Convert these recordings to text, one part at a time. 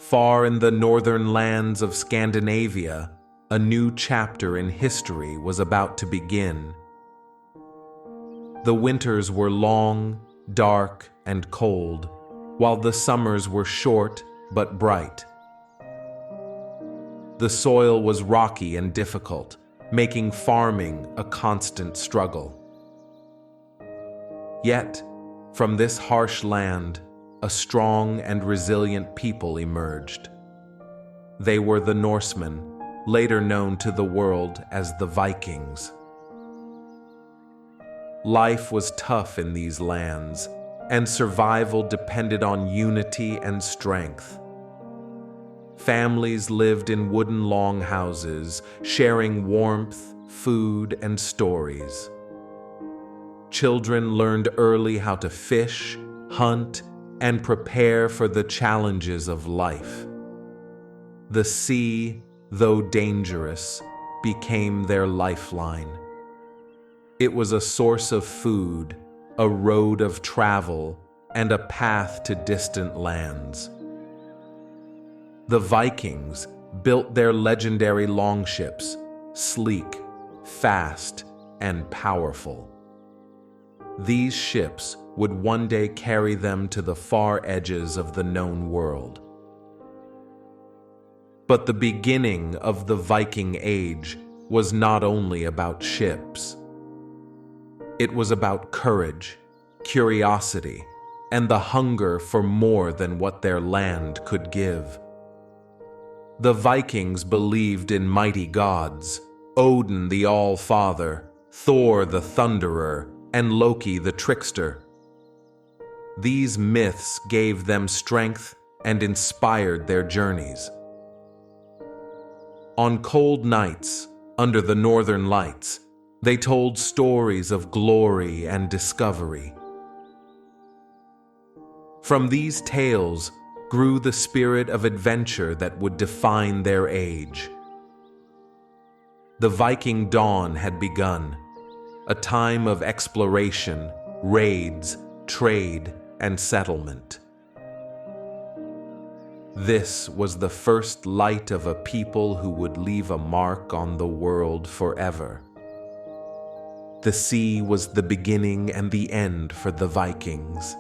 Far in the northern lands of Scandinavia, a new chapter in history was about to begin. The winters were long, dark, and cold, while the summers were short but bright. The soil was rocky and difficult, making farming a constant struggle. Yet, from this harsh land, a strong and resilient people emerged. They were the Norsemen, later known to the world as the Vikings. Life was tough in these lands, and survival depended on unity and strength. Families lived in wooden longhouses, sharing warmth, food, and stories. Children learned early how to fish, hunt, and prepare for the challenges of life. The sea, though dangerous, became their lifeline. It was a source of food, a road of travel, and a path to distant lands. The Vikings built their legendary longships, sleek, fast, and powerful. These ships would one day carry them to the far edges of the known world. But the beginning of the Viking Age was not only about ships. It was about courage, curiosity, and the hunger for more than what their land could give. The Vikings believed in mighty gods, Odin the All-Father, Thor the Thunderer, and Loki the Trickster. These myths gave them strength and inspired their journeys. On cold nights, under the northern lights, they told stories of glory and discovery. From these tales grew the spirit of adventure that would define their age. The Viking dawn had begun, a time of exploration, raids, trade, and settlement. This was the first light of a people who would leave a mark on the world forever. The sea was the beginning and the end for the Vikings.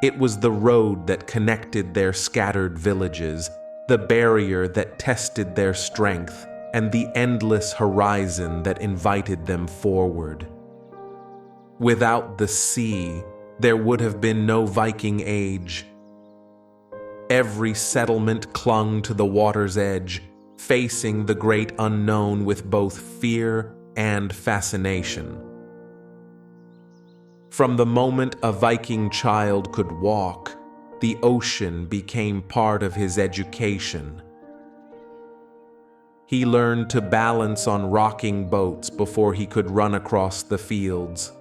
It was the road that connected their scattered villages, the barrier that tested their strength, and the endless horizon that invited them forward. Without the sea, there would have been no Viking Age. Every settlement clung to the water's edge, facing the great unknown with both fear and fascination. From the moment a Viking child could walk, the ocean became part of his education. He learned to balance on rocking boats before he could run across the fields.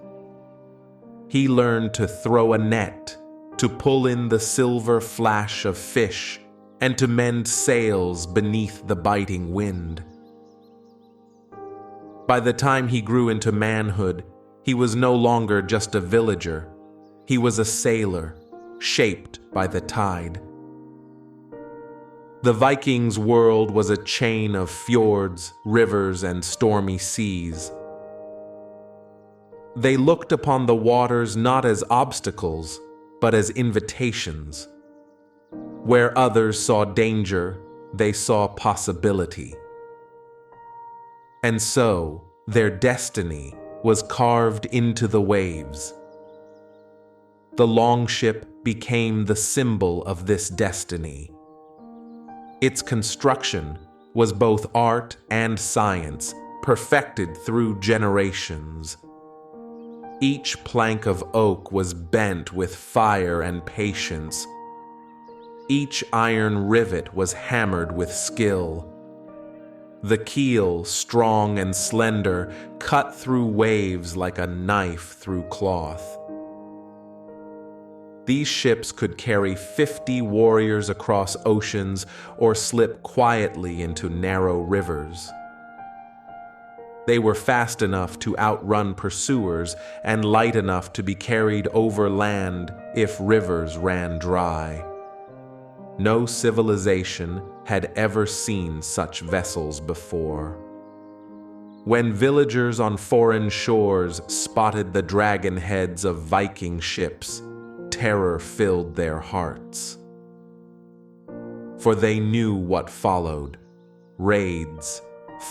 He learned to throw a net, to pull in the silver flash of fish, and to mend sails beneath the biting wind. By the time he grew into manhood, he was no longer just a villager. He was a sailor, shaped by the tide. The Vikings' world was a chain of fjords, rivers, and stormy seas. They looked upon the waters not as obstacles, but as invitations. Where others saw danger, they saw possibility. And so, their destiny was carved into the waves. The longship became the symbol of this destiny. Its construction was both art and science, perfected through generations. Each plank of oak was bent with fire and patience. Each iron rivet was hammered with skill. The keel, strong and slender, cut through waves like a knife through cloth. These ships could carry 50 warriors across oceans or slip quietly into narrow rivers. They were fast enough to outrun pursuers and light enough to be carried over land if rivers ran dry. No civilization had ever seen such vessels before. When villagers on foreign shores spotted the dragon heads of Viking ships, terror filled their hearts. For they knew what followed: raids,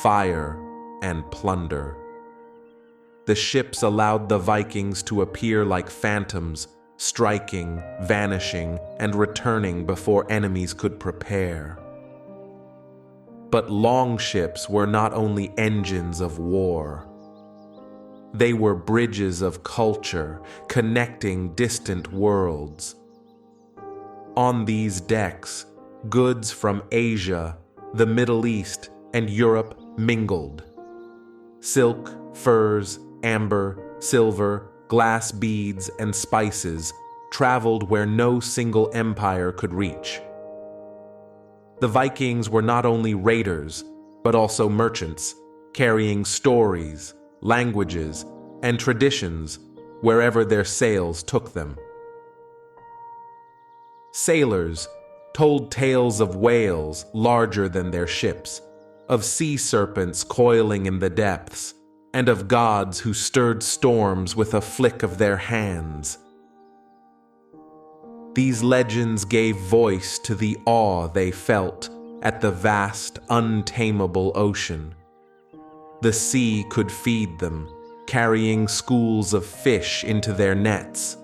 fire, and plunder. The ships allowed the Vikings to appear like phantoms, striking, vanishing, and returning before enemies could prepare. But longships were not only engines of war. They were bridges of culture, connecting distant worlds. On these decks, goods from Asia, the Middle East, and Europe mingled. Silk, furs, amber, silver, glass beads, and spices traveled where no single empire could reach. The Vikings were not only raiders, but also merchants, carrying stories, languages, and traditions wherever their sails took them. Sailors told tales of whales larger than their ships, of sea serpents coiling in the depths, and of gods who stirred storms with a flick of their hands. These legends gave voice to the awe they felt at the vast, untamable ocean. The sea could feed them, carrying schools of fish into their nets.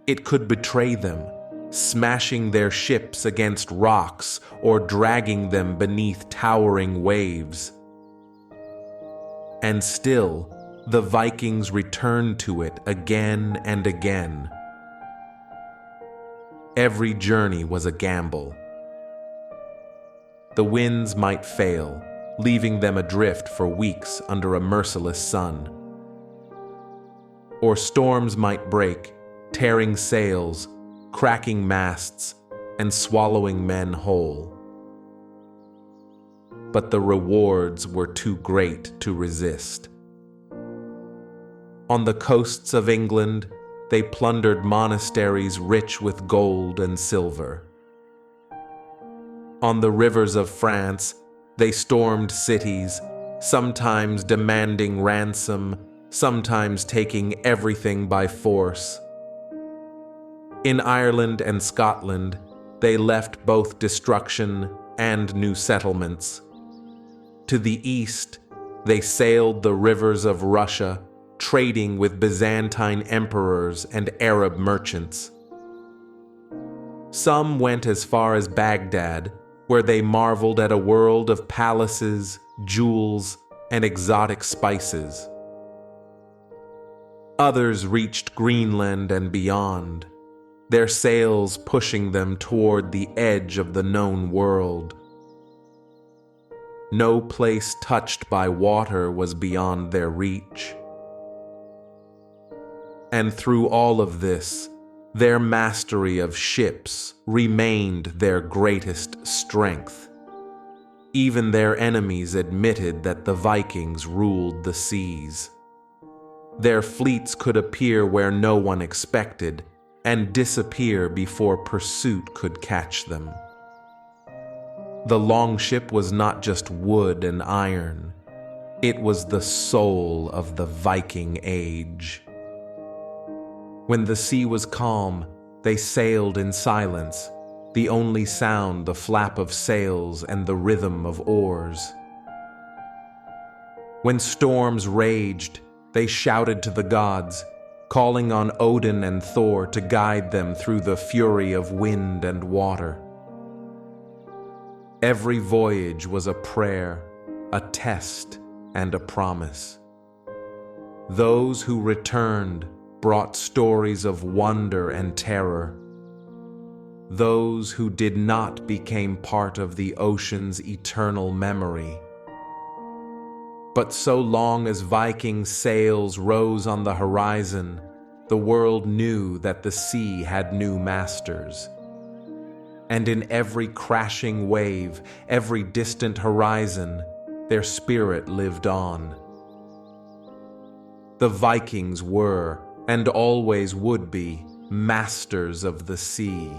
It could betray them, smashing their ships against rocks or dragging them beneath towering waves. And still, the Vikings returned to it again and again. Every journey was a gamble. The winds might fail, leaving them adrift for weeks under a merciless sun. Or storms might break, tearing sails, cracking masts, and swallowing men whole. But the rewards were too great to resist. On the coasts of England, they plundered monasteries rich with gold and silver. On the rivers of France, they stormed cities, sometimes demanding ransom, sometimes taking everything by force. In Ireland and Scotland, they left both destruction and new settlements. To the east, they sailed the rivers of Russia, trading with Byzantine emperors and Arab merchants. Some went as far as Baghdad, where they marveled at a world of palaces, jewels, and exotic spices. Others reached Greenland and beyond, their sails pushing them toward the edge of the known world. No place touched by water was beyond their reach. And through all of this, their mastery of ships remained their greatest strength. Even their enemies admitted that the Vikings ruled the seas. Their fleets could appear where no one expected and disappear before pursuit could catch them. The longship was not just wood and iron. It was the soul of the Viking Age. When the sea was calm, they sailed in silence, the only sound the flap of sails and the rhythm of oars. When storms raged, they shouted to the gods, calling on Odin and Thor to guide them through the fury of wind and water. Every voyage was a prayer, a test, and a promise. Those who returned brought stories of wonder and terror. Those who did not became part of the ocean's eternal memory. But so long as Viking sails rose on the horizon, the world knew that the sea had new masters. And in every crashing wave, every distant horizon, their spirit lived on. The Vikings were, and always would be, masters of the sea.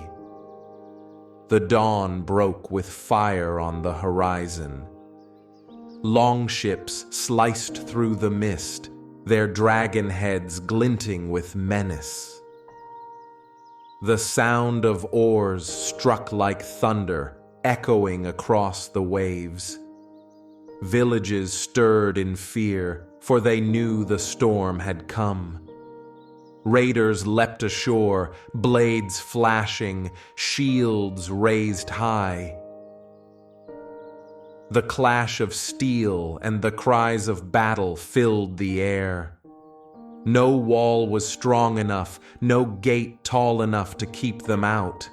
The dawn broke with fire on the horizon. Longships sliced through the mist, their dragon heads glinting with menace. The sound of oars struck like thunder, echoing across the waves. Villages stirred in fear, for they knew the storm had come. Raiders leapt ashore, blades flashing, shields raised high. The clash of steel and the cries of battle filled the air. No wall was strong enough, no gate tall enough to keep them out.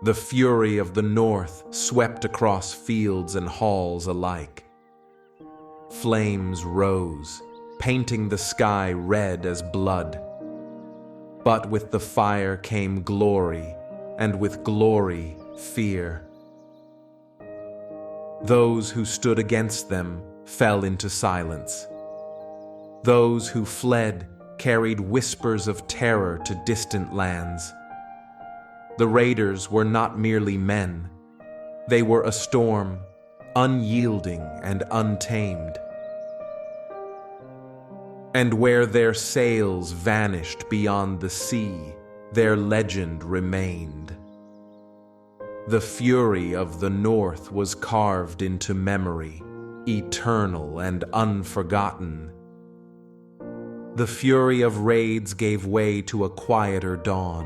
The fury of the north swept across fields and halls alike. Flames rose, painting the sky red as blood. But with the fire came glory, and with glory, fear. Those who stood against them fell into silence. Those who fled carried whispers of terror to distant lands. The raiders were not merely men. They were a storm, unyielding and untamed. And where their sails vanished beyond the sea, their legend remained. The fury of the North was carved into memory, eternal and unforgotten. The fury of raids gave way to a quieter dawn.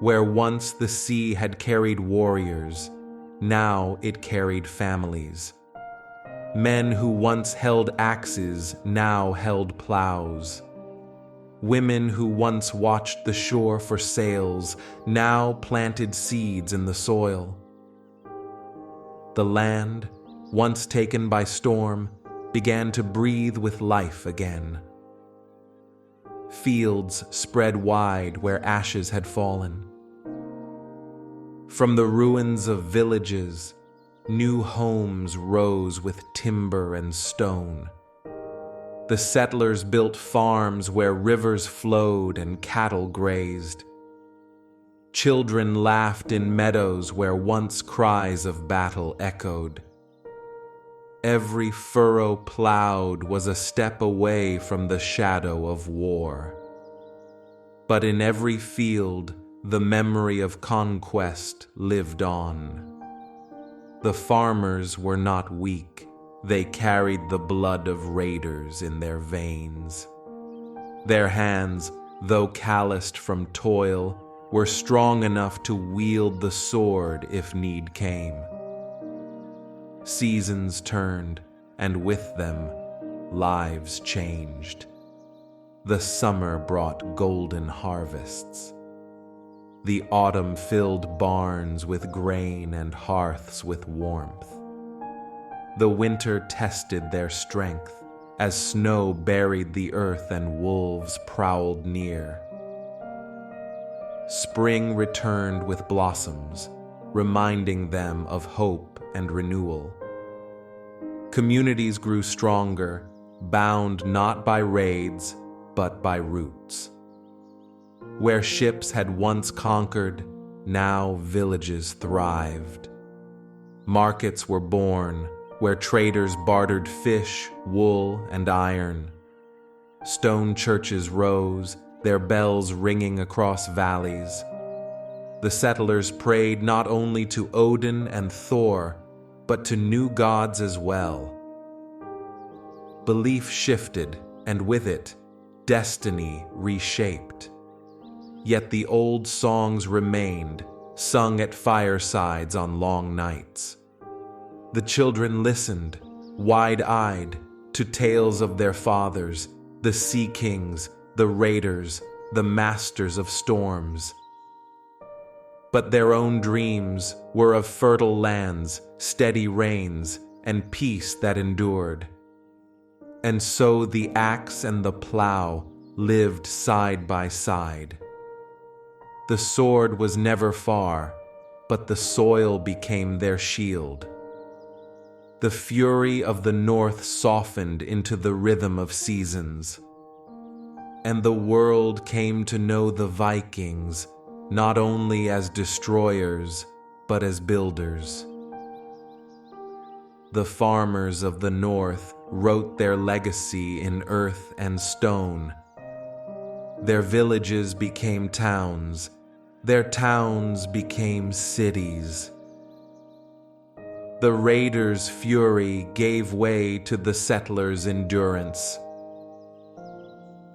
Where once the sea had carried warriors, now it carried families. Men who once held axes now held plows. Women who once watched the shore for sails now planted seeds in the soil. The land, once taken by storm, began to breathe with life again. Fields spread wide where ashes had fallen. From the ruins of villages, new homes rose with timber and stone. The settlers built farms where rivers flowed and cattle grazed. Children laughed in meadows where once cries of battle echoed. Every furrow plowed was a step away from the shadow of war. But in every field, the memory of conquest lived on. The farmers were not weak. They carried the blood of raiders in their veins. Their hands, though calloused from toil, were strong enough to wield the sword if need came. Seasons turned, and with them, lives changed. The summer brought golden harvests. The autumn filled barns with grain and hearths with warmth. The winter tested their strength as snow buried the earth and wolves prowled near. Spring returned with blossoms, reminding them of hope and renewal. Communities grew stronger, bound not by raids, but by roots. Where ships had once conquered, now villages thrived. Markets were born, where traders bartered fish, wool, and iron. Stone churches rose, their bells ringing across valleys. The settlers prayed not only to Odin and Thor, but to new gods as well. Belief shifted, and with it, destiny reshaped. Yet the old songs remained, sung at firesides on long nights. The children listened, wide-eyed, to tales of their fathers, the sea kings, the raiders, the masters of storms. But their own dreams were of fertile lands, steady rains, and peace that endured. And so the axe and the plow lived side by side. The sword was never far, but the soil became their shield. The fury of the north softened into the rhythm of seasons. And the world came to know the Vikings, not only as destroyers, but as builders. The farmers of the north wrote their legacy in earth and stone. Their villages became towns, their towns became cities. The raiders' fury gave way to the settlers' endurance.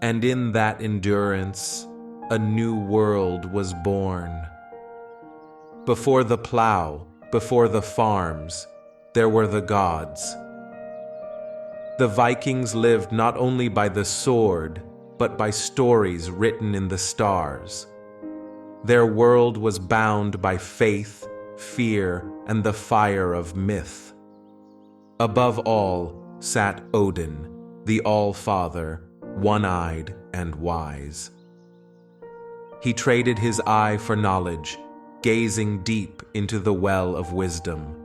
And in that endurance, a new world was born. Before the plow, before the farms, there were the gods. The Vikings lived not only by the sword, but by stories written in the stars. Their world was bound by faith, fear, and the fire of myth. Above all sat Odin, the All-Father, one-eyed and wise. He traded his eye for knowledge, gazing deep into the well of wisdom.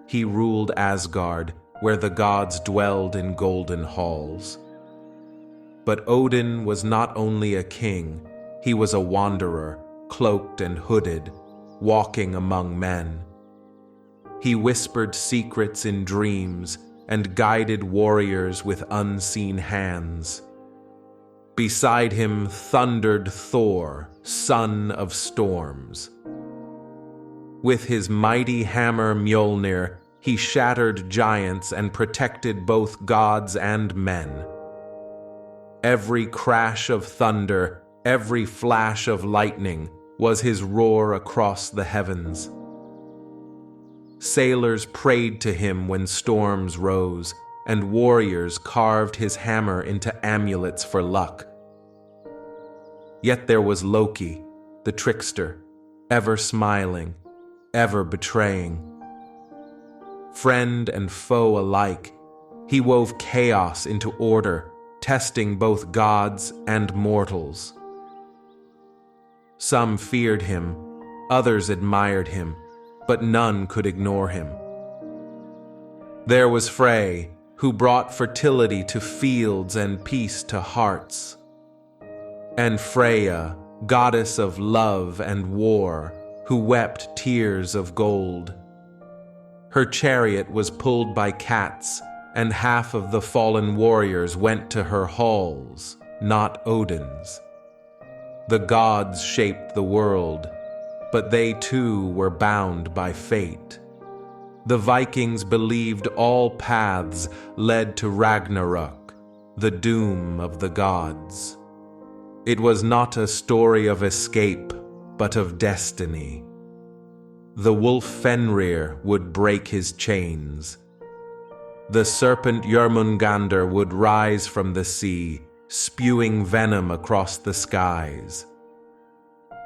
He ruled Asgard, where the gods dwelled in golden halls. But Odin was not only a king, he was a wanderer, cloaked and hooded, walking among men. He whispered secrets in dreams and guided warriors with unseen hands. Beside him thundered Thor, son of storms. With his mighty hammer Mjolnir, he shattered giants and protected both gods and men. Every crash of thunder, every flash of lightning was his roar across the heavens. Sailors prayed to him when storms rose, and warriors carved his hammer into amulets for luck. Yet there was Loki, the trickster, ever smiling, ever betraying. Friend and foe alike, he wove chaos into order, testing both gods and mortals. Some feared him, others admired him, but none could ignore him. There was Frey, who brought fertility to fields and peace to hearts. And Freya, goddess of love and war, who wept tears of gold. Her chariot was pulled by cats, and half of the fallen warriors went to her halls, not Odin's. The gods shaped the world, but they too were bound by fate. The Vikings believed all paths led to Ragnarok, the doom of the gods. It was not a story of escape, but of destiny. The wolf Fenrir would break his chains. The serpent Jörmungandr would rise from the sea, spewing venom across the skies.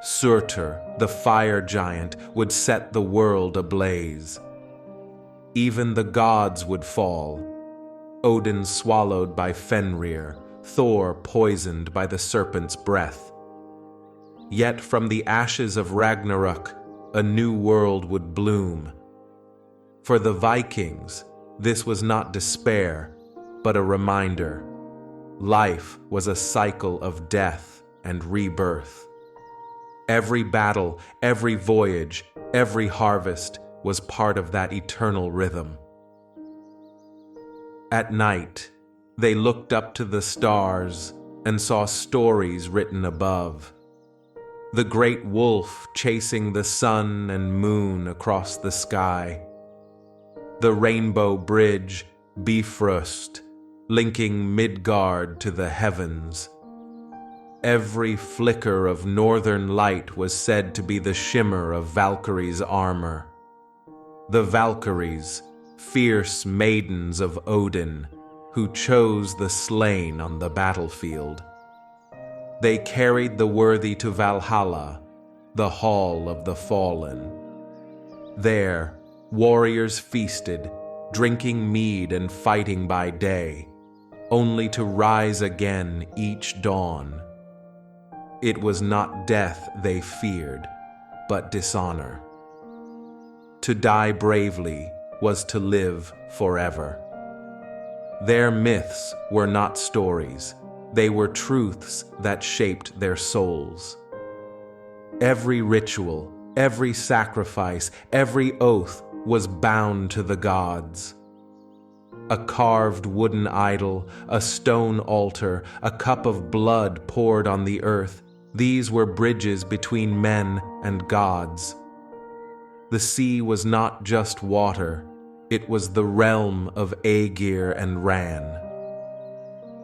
Surtur, the fire giant, would set the world ablaze. Even the gods would fall. Odin swallowed by Fenrir, Thor poisoned by the serpent's breath. Yet from the ashes of Ragnarok, a new world would bloom. For the Vikings, this was not despair, but a reminder. Life was a cycle of death and rebirth. Every battle, every voyage, every harvest was part of that eternal rhythm. At night, they looked up to the stars and saw stories written above. The great wolf chasing the sun and moon across the sky. The rainbow bridge, Bifrost, linking Midgard to the heavens. Every flicker of northern light was said to be the shimmer of Valkyrie's armor. The Valkyries, fierce maidens of Odin, who chose the slain on the battlefield. They carried the worthy to Valhalla, the hall of the fallen. There, warriors feasted, drinking mead and fighting by day, only to rise again each dawn. It was not death they feared, but dishonor. To die bravely was to live forever. Their myths were not stories, they were truths that shaped their souls. Every ritual, every sacrifice, every oath was bound to the gods. A carved wooden idol, a stone altar, a cup of blood poured on the earth, these were bridges between men and gods. The sea was not just water, it was the realm of Aegir and Ran.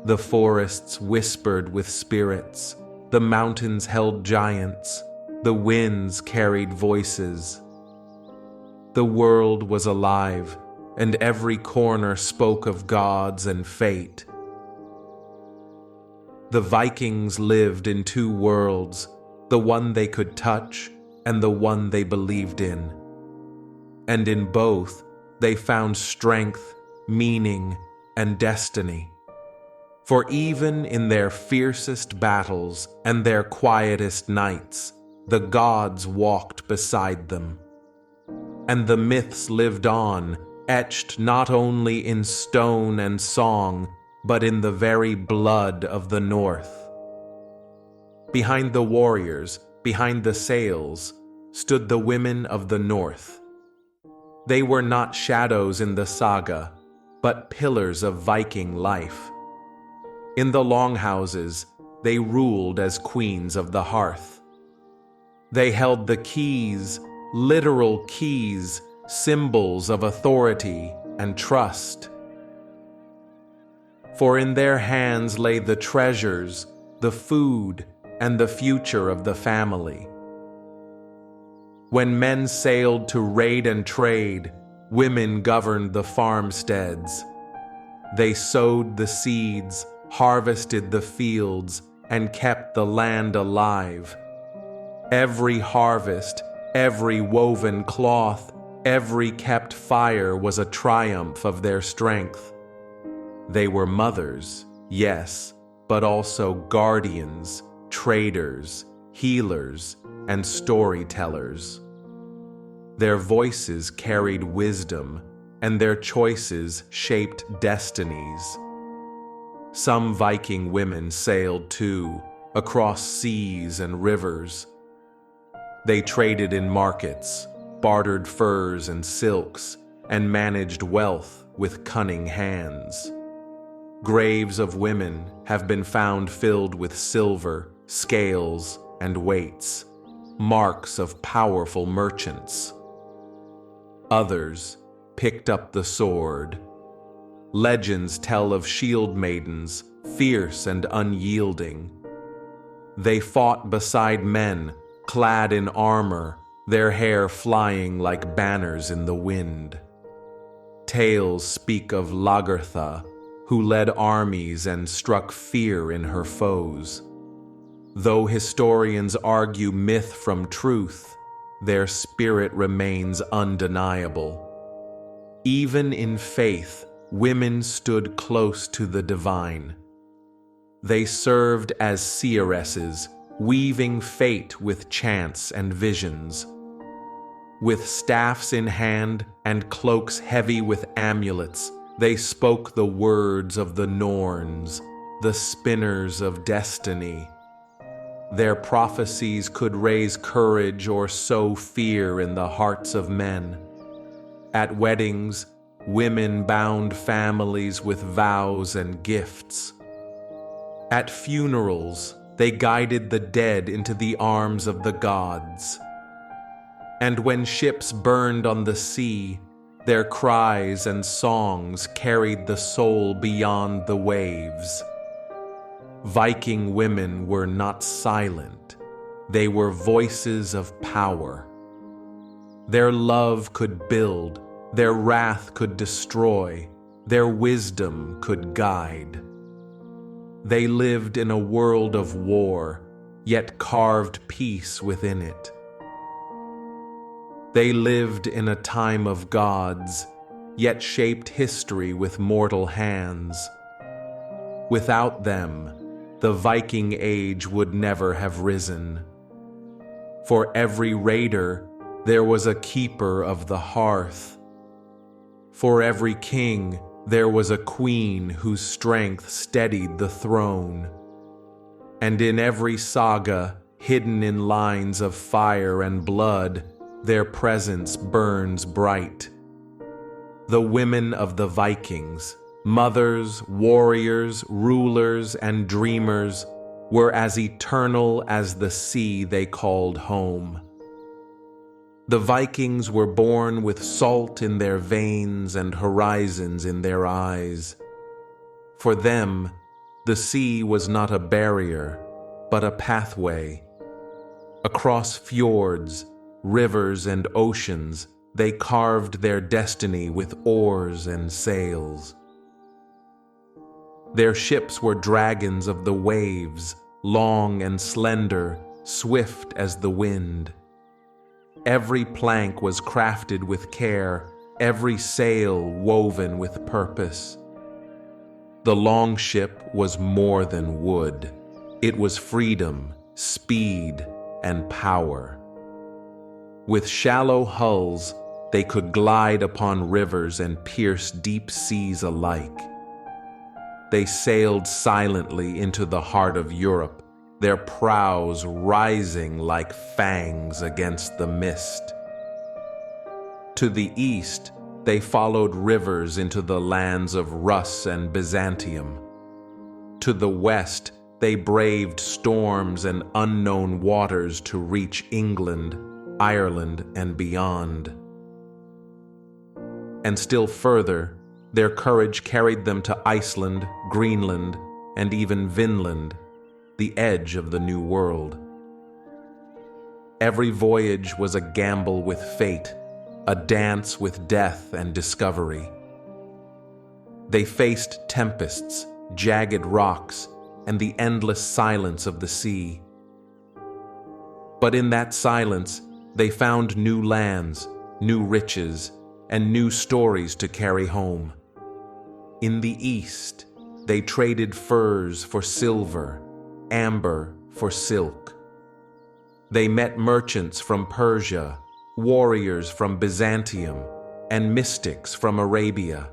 The forests whispered with spirits, the mountains held giants, the winds carried voices. The world was alive, and every corner spoke of gods and fate. The Vikings lived in two worlds, the one they could touch and the one they believed in. And in both, they found strength, meaning, and destiny. For even in their fiercest battles and their quietest nights, the gods walked beside them. And the myths lived on, etched not only in stone and song, but in the very blood of the North. Behind the warriors, behind the sails, stood the women of the North. They were not shadows in the saga, but pillars of Viking life. In the longhouses, they ruled as queens of the hearth. They held the keys, literal keys, symbols of authority and trust. For in their hands lay the treasures, the food, and the future of the family. When men sailed to raid and trade, women governed the farmsteads. They sowed the seeds, harvested the fields, and kept the land alive. Every harvest, every woven cloth, every kept fire was a triumph of their strength. They were mothers, yes, but also guardians, traders, healers, and storytellers. Their voices carried wisdom, and their choices shaped destinies. Some Viking women sailed too, across seas and rivers. They traded in markets, bartered furs and silks, and managed wealth with cunning hands. Graves of women have been found filled with silver, scales, and weights, marks of powerful merchants. Others picked up the sword. Legends tell of shield maidens, fierce and unyielding. They fought beside men, clad in armor, their hair flying like banners in the wind. Tales speak of Lagertha, who led armies and struck fear in her foes. Though historians argue myth from truth, their spirit remains undeniable. Even in faith, women stood close to the divine. They served as seeresses, weaving fate with chants and visions. With staffs in hand and cloaks heavy with amulets, they spoke the words of the Norns, the spinners of destiny. Their prophecies could raise courage or sow fear in the hearts of men. At weddings, women bound families with vows and gifts. At funerals, they guided the dead into the arms of the gods. And when ships burned on the sea, their cries and songs carried the soul beyond the waves. Viking women were not silent. They were voices of power. Their love could build, their wrath could destroy, their wisdom could guide. They lived in a world of war, yet carved peace within it. They lived in a time of gods, yet shaped history with mortal hands. Without them, the Viking Age would never have risen. For every raider, there was a keeper of the hearth. For every king, there was a queen whose strength steadied the throne. And in every saga, hidden in lines of fire and blood, their presence burns bright. The women of the Vikings, mothers, warriors, rulers, and dreamers, were as eternal as the sea they called home. The Vikings were born with salt in their veins and horizons in their eyes. For them, the sea was not a barrier, but a pathway. Across fjords, rivers, and oceans, they carved their destiny with oars and sails. Their ships were dragons of the waves, long and slender, swift as the wind. Every plank was crafted with care, every sail woven with purpose. The longship was more than wood. It was freedom, speed, and power. With shallow hulls, they could glide upon rivers and pierce deep seas alike. They sailed silently into the heart of Europe, their prows rising like fangs against the mist. To the east, they followed rivers into the lands of Rus and Byzantium. To the west, they braved storms and unknown waters to reach England, Ireland, and beyond. And still further, their courage carried them to Iceland, Greenland, and even Vinland, the edge of the New World. Every voyage was a gamble with fate, a dance with death and discovery. They faced tempests, jagged rocks, and the endless silence of the sea. But in that silence, they found new lands, new riches, and new stories to carry home. In the east, they traded furs for silver, amber for silk. They met merchants from Persia, warriors from Byzantium, and mystics from Arabia.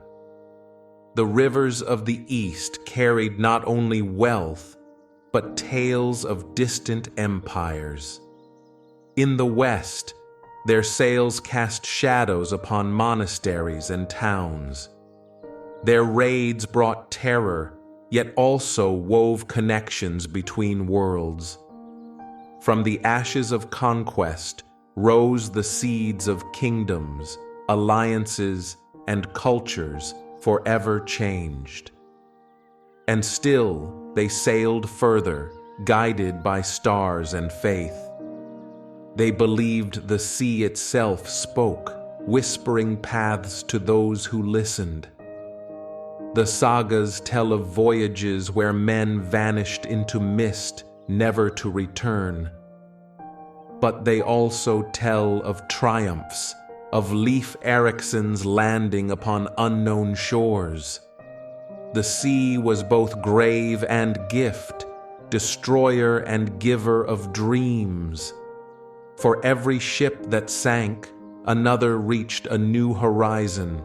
The rivers of the east carried not only wealth, but tales of distant empires. In the west, their sails cast shadows upon monasteries and towns. Their raids brought terror, yet also wove connections between worlds. From the ashes of conquest rose the seeds of kingdoms, alliances, and cultures forever changed. And still they sailed further, guided by stars and faith. They believed the sea itself spoke, whispering paths to those who listened. The sagas tell of voyages where men vanished into mist, never to return. But they also tell of triumphs, of Leif Erikson's landing upon unknown shores. The sea was both grave and gift, destroyer and giver of dreams. For every ship that sank, another reached a new horizon.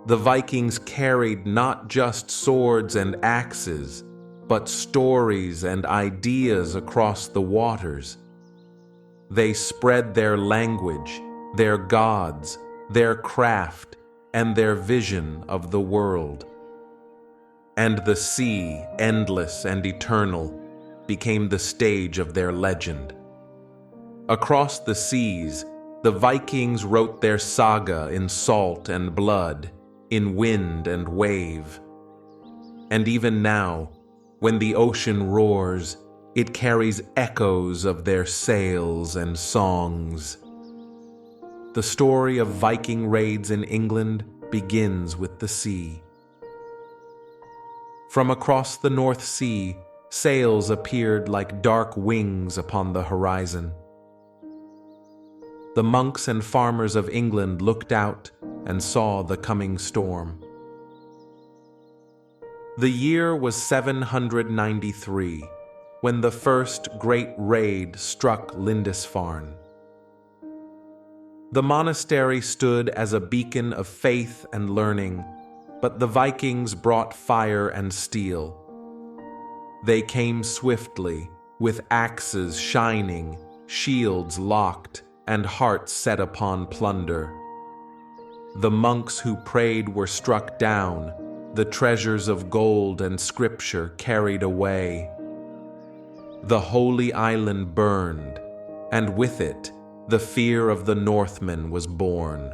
The Vikings carried not just swords and axes, but stories and ideas across the waters. They spread their language, their gods, their craft, and their vision of the world. And the sea, endless and eternal, became the stage of their legend. Across the seas, the Vikings wrote their saga in salt and blood, in wind and wave. And even now, when the ocean roars, it carries echoes of their sails and songs. The story of Viking raids in England begins with the sea. From across the North Sea, sails appeared like dark wings upon the horizon. The monks and farmers of England looked out and saw the coming storm. The year was 793, when the first great raid struck Lindisfarne. The monastery stood as a beacon of faith and learning, but the Vikings brought fire and steel. They came swiftly, with axes shining, shields locked, and hearts set upon plunder. The monks who prayed were struck down, the treasures of gold and scripture carried away. The holy island burned, and with it, the fear of the Northmen was born.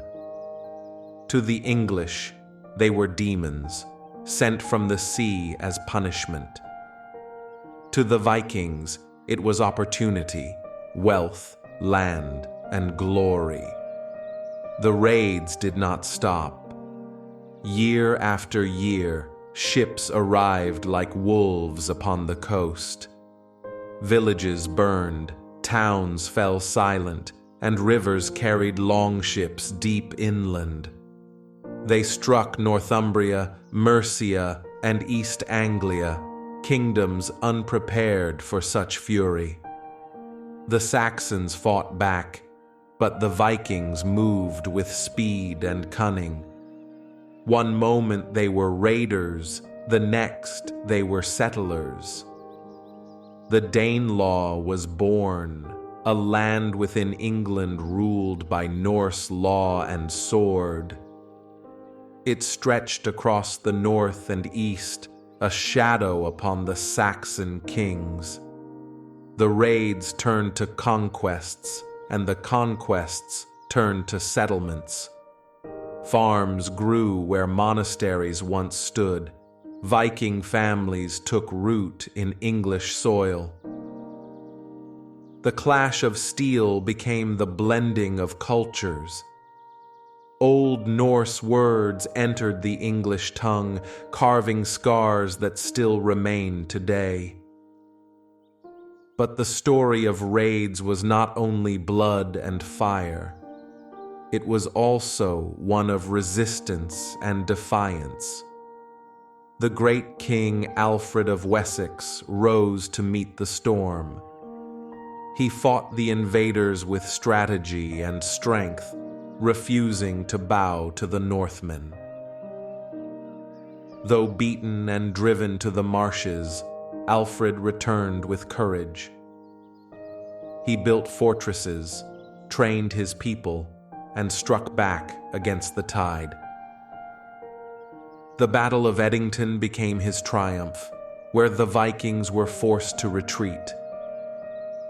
To the English, they were demons, sent from the sea as punishment. To the Vikings, it was opportunity, wealth, land, and glory. The raids did not stop. Year after year, ships arrived like wolves upon the coast. Villages burned, towns fell silent, and rivers carried longships deep inland. They struck Northumbria, Mercia, and East Anglia, kingdoms unprepared for such fury. The Saxons fought back, but the Vikings moved with speed and cunning. One moment they were raiders, the next they were settlers. The Danelaw was born, a land within England ruled by Norse law and sword. It stretched across the north and east, a shadow upon the Saxon kings. The raids turned to conquests, and the conquests turned to settlements. Farms grew where monasteries once stood. Viking families took root in English soil. The clash of steel became the blending of cultures. Old Norse words entered the English tongue, carving scars that still remain today. But the story of raids was not only blood and fire. It was also one of resistance and defiance. The great King Alfred of Wessex rose to meet the storm. He fought the invaders with strategy and strength, refusing to bow to the Northmen. Though beaten and driven to the marshes, Alfred returned with courage. He built fortresses, trained his people, and struck back against the tide. The Battle of Edington became his triumph, where the Vikings were forced to retreat.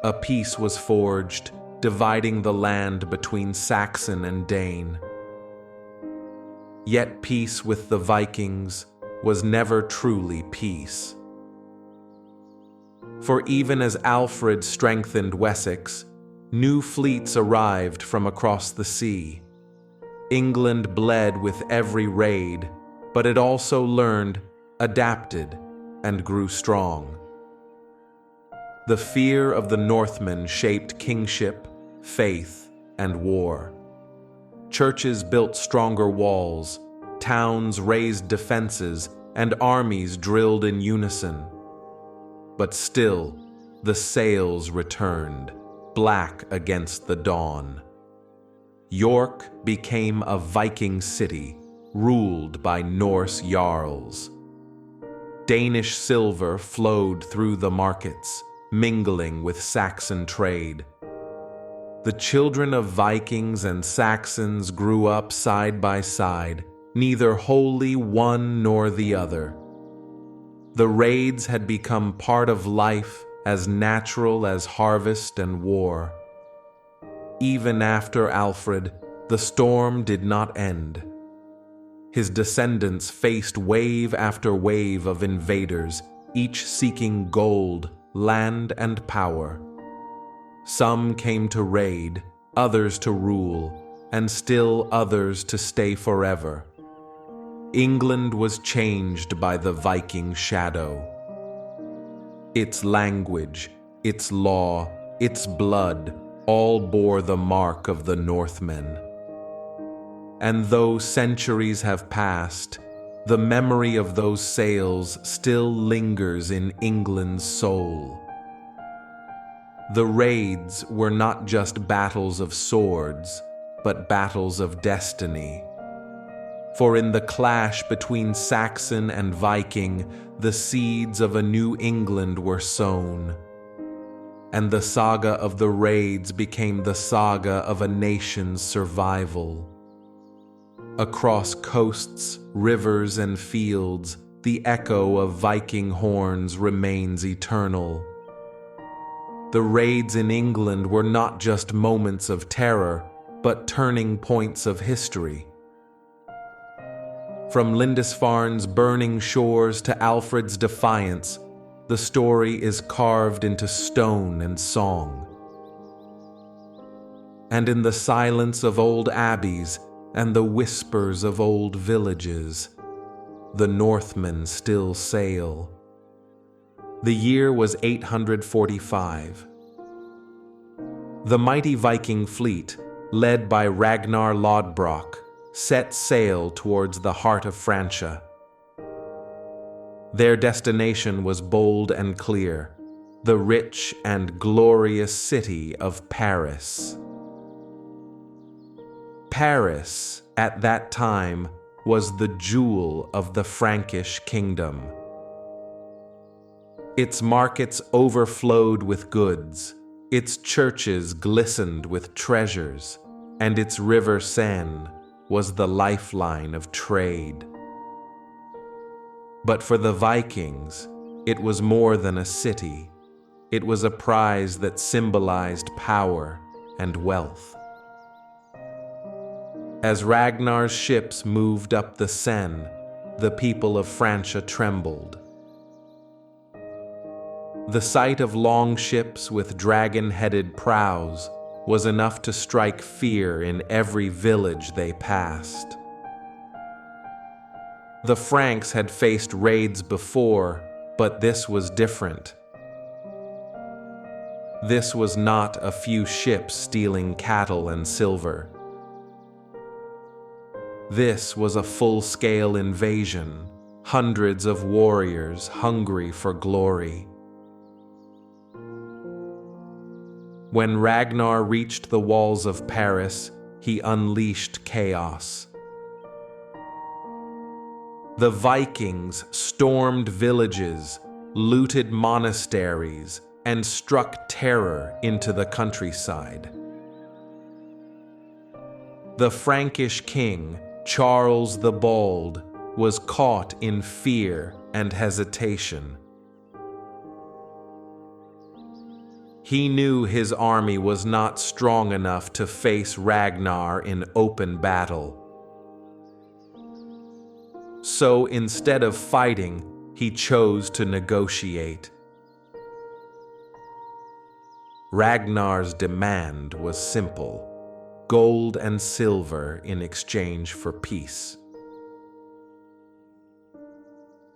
A peace was forged, dividing the land between Saxon and Dane. Yet peace with the Vikings was never truly peace. For even as Alfred strengthened Wessex, new fleets arrived from across the sea. England bled with every raid, but it also learned, adapted, and grew strong. The fear of the Northmen shaped kingship, faith, and war. Churches built stronger walls, towns raised defenses, and armies drilled in unison. But still, the sails returned, black against the dawn. York became a Viking city, ruled by Norse jarls. Danish silver flowed through the markets, mingling with Saxon trade. The children of Vikings and Saxons grew up side by side, neither wholly one nor the other. The raids had become part of life as natural as harvest and war. Even after Alfred, the storm did not end. His descendants faced wave after wave of invaders, each seeking gold, land, and power. Some came to raid, others to rule, and still others to stay forever. England was changed by the Viking shadow. Its language, its law, its blood, all bore the mark of the Northmen. And though centuries have passed, the memory of those sails still lingers in England's soul. The raids were not just battles of swords, but battles of destiny. For in the clash between Saxon and Viking, the seeds of a new England were sown. and the saga of the raids became the saga of a nation's survival. Across coasts, rivers, and fields, the echo of Viking horns remains eternal. The raids in England were not just moments of terror, but turning points of history. From Lindisfarne's burning shores to Alfred's defiance, the story is carved into stone and song. And in the silence of old abbeys and the whispers of old villages, the Northmen still sail. The year was 845. The mighty Viking fleet, led by Ragnar Lodbrok, set sail towards the heart of Francia. Their destination was bold and clear, the rich and glorious city of Paris. Paris, at that time, was the jewel of the Frankish kingdom. Its markets overflowed with goods, its churches glistened with treasures, and its river Seine was the lifeline of trade. But for the Vikings, it was more than a city. It was a prize that symbolized power and wealth. As Ragnar's ships moved up the Seine, the people of Francia trembled. The sight of long ships with dragon-headed prows was enough to strike fear in every village they passed. The Franks had faced raids before, but this was different. This was not a few ships stealing cattle and silver. This was a full-scale invasion, hundreds of warriors hungry for glory. When Ragnar reached the walls of Paris, he unleashed chaos. The Vikings stormed villages, looted monasteries, and struck terror into the countryside. The Frankish king, Charles the Bald, was caught in fear and hesitation. He knew his army was not strong enough to face Ragnar in open battle. So instead of fighting, he chose to negotiate. Ragnar's demand was simple: gold and silver in exchange for peace.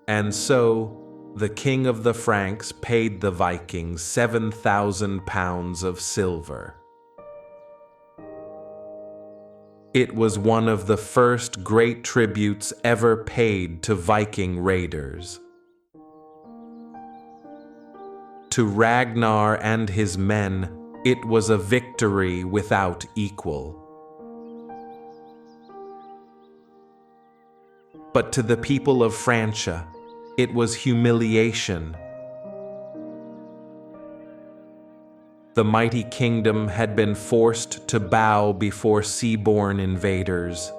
And so, the king of the Franks paid the Vikings 7,000 pounds of silver. It was one of the first great tributes ever paid to Viking raiders. To Ragnar and his men, it was a victory without equal. But to the people of Francia, it was humiliation. The mighty kingdom had been forced to bow before sea-borne invaders.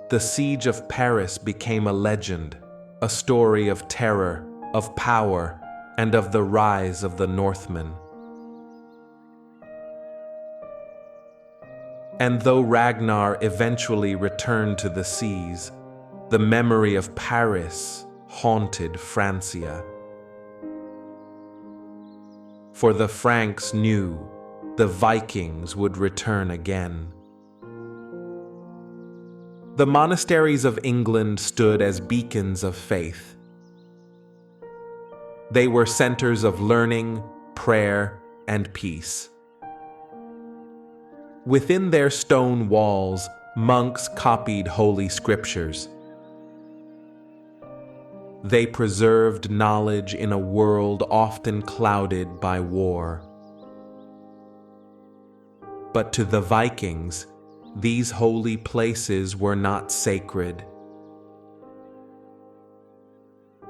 The siege of Paris became a legend, a story of terror, of power, and of the rise of the Northmen. And though Ragnar eventually returned to the seas, the memory of Paris haunted Francia. For the Franks knew the Vikings would return again. The monasteries of England stood as beacons of faith. They were centers of learning, prayer, and peace. Within their stone walls, monks copied holy scriptures. They preserved knowledge in a world often clouded by war. But to the Vikings, these holy places were not sacred.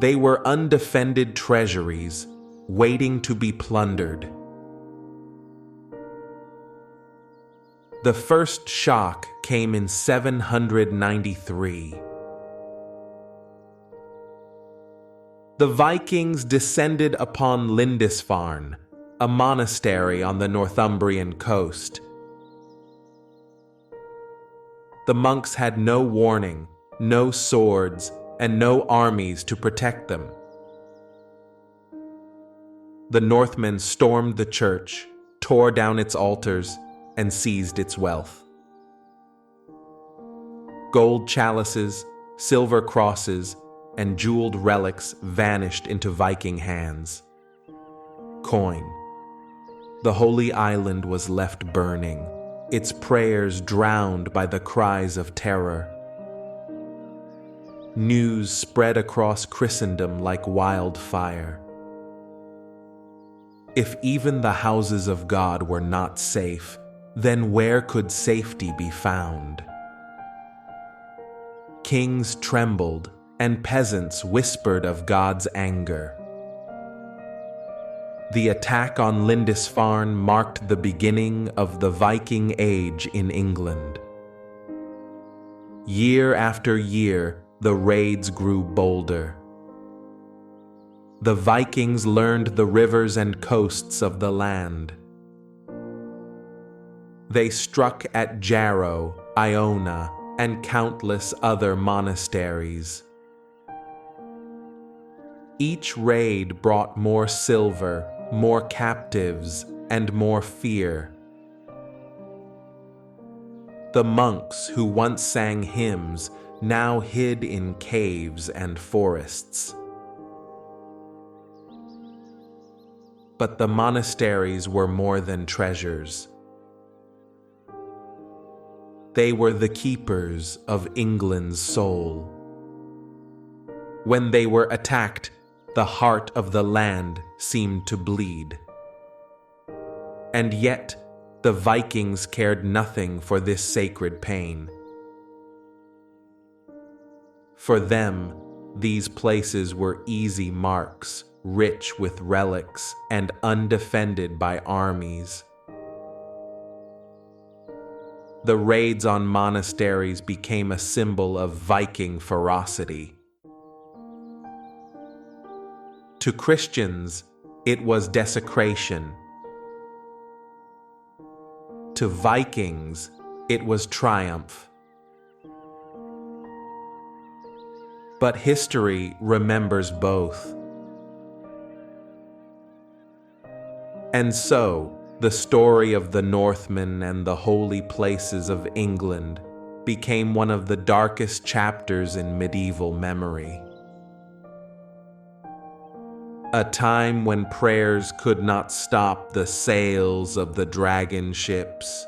They were undefended treasuries, waiting to be plundered. The first shock came in 793. The Vikings descended upon Lindisfarne, a monastery on the Northumbrian coast. The monks had no warning, no swords, and no armies to protect them. The Northmen stormed the church, tore down its altars, and seized its wealth. Gold chalices, silver crosses, and jeweled relics vanished into Viking hands. Coin. The holy island was left burning, its prayers drowned by the cries of terror. News spread across Christendom like wildfire. If even the houses of God were not safe, then where could safety be found? Kings trembled, and peasants whispered of God's anger. The attack on Lindisfarne marked the beginning of the Viking Age in England. Year after year, the raids grew bolder. The Vikings learned the rivers and coasts of the land. They struck at Jarrow, Iona, and countless other monasteries. Each raid brought more silver, more captives, and more fear. The monks who once sang hymns now hid in caves and forests. But the monasteries were more than treasures. They were the keepers of England's soul. When they were attacked, the heart of the land seemed to bleed. And yet, the Vikings cared nothing for this sacred pain. For them, these places were easy marks, rich with relics and undefended by armies. The raids on monasteries became a symbol of Viking ferocity. To Christians, it was desecration. To Vikings, it was triumph. But history remembers both. And so, the story of the Northmen and the holy places of England became one of the darkest chapters in medieval memory. A time when prayers could not stop the sails of the dragon ships.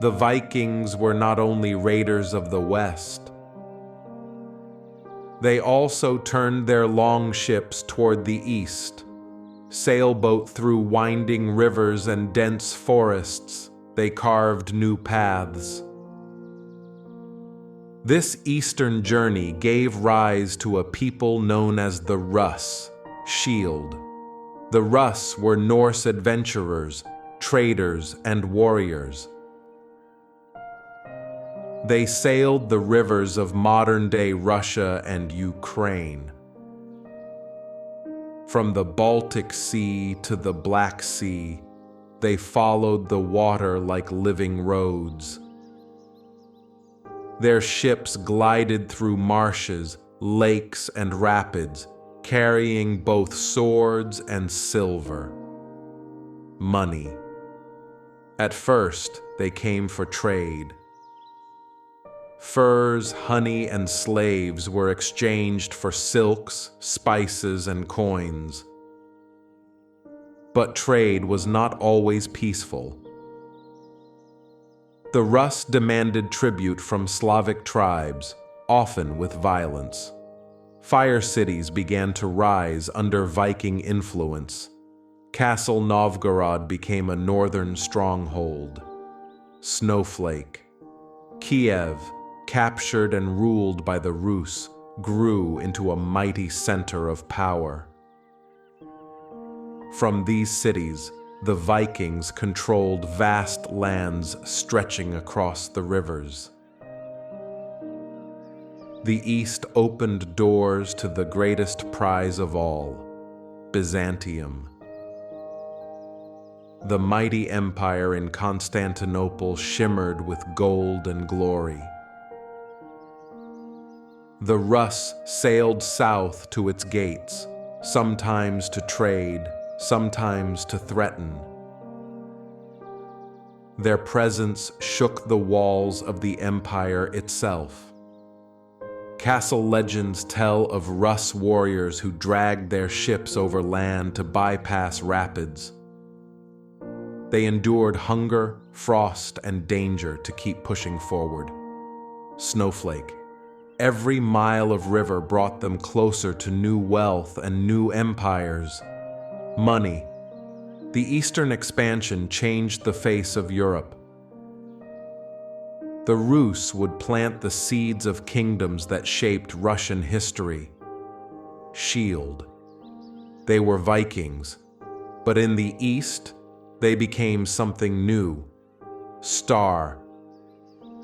The Vikings were not only raiders of the West, they also turned their longships toward the east. Sailboat through winding rivers and dense forests, they carved new paths. This eastern journey gave rise to a people known as the Russ, shield. The Russ were Norse adventurers, traders, and warriors. They sailed the rivers of modern-day Russia and Ukraine. From the Baltic Sea to the Black Sea, they followed the water like living roads. Their ships glided through marshes, lakes, and rapids, carrying both swords and silver. Money. At first, they came for trade. Furs, honey, and slaves were exchanged for silks, spices, and coins. But trade was not always peaceful. The Rus demanded tribute from Slavic tribes, often with violence. Fire cities began to rise under Viking influence. Castle Novgorod became a northern stronghold. Snowflake. Kiev, captured and ruled by the Rus, grew into a mighty center of power. From these cities, the Vikings controlled vast lands stretching across the rivers. The East opened doors to the greatest prize of all, Byzantium. The mighty empire in Constantinople shimmered with gold and glory. The Rus sailed south to its gates, sometimes to trade, sometimes to threaten. Their presence shook the walls of the empire itself. Castle legends tell of Rus warriors who dragged their ships over land to bypass rapids. They endured hunger, frost, and danger to keep pushing forward. Snowflake. Every mile of river brought them closer to new wealth and new empires. Money. The Eastern expansion changed the face of Europe. The Rus would plant the seeds of kingdoms that shaped Russian history. Shield. They were Vikings, but in the East, they became something new. Star.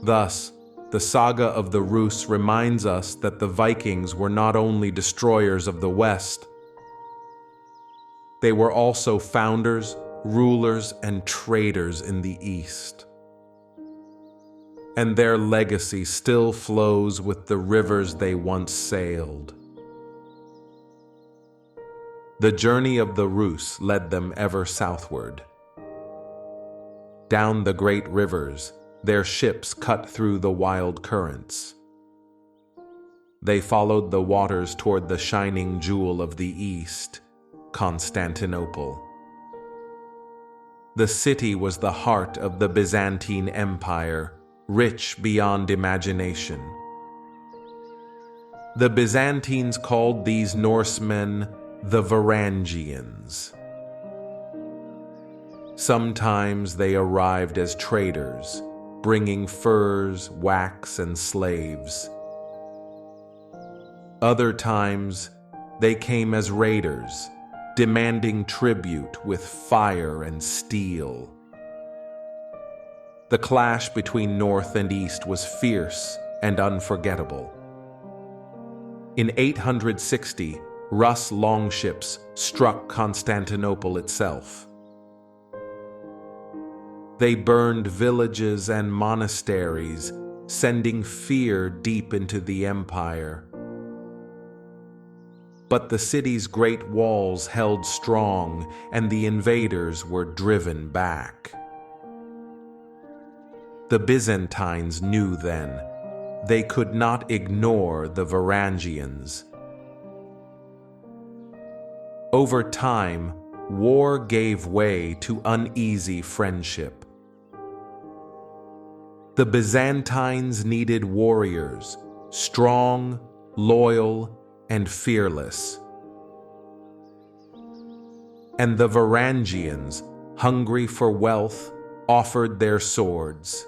Thus, the saga of the Rus reminds us that the Vikings were not only destroyers of the West, they were also founders, rulers, and traders in the East. And their legacy still flows with the rivers they once sailed. The journey of the Rus led them ever southward. Down the great rivers, their ships cut through the wild currents. They followed the waters toward the shining jewel of the East, Constantinople. The city was the heart of the Byzantine Empire, rich beyond imagination. The Byzantines called these Norsemen the Varangians. Sometimes they arrived as traders, bringing furs, wax, and slaves. Other times, they came as raiders, demanding tribute with fire and steel. The clash between North and East was fierce and unforgettable. In 860, Rus longships struck Constantinople itself. They burned villages and monasteries, sending fear deep into the empire. But the city's great walls held strong, and the invaders were driven back. The Byzantines knew then they could not ignore the Varangians. Over time, war gave way to uneasy friendship. The Byzantines needed warriors, strong, loyal, and fearless. And the Varangians, hungry for wealth, offered their swords.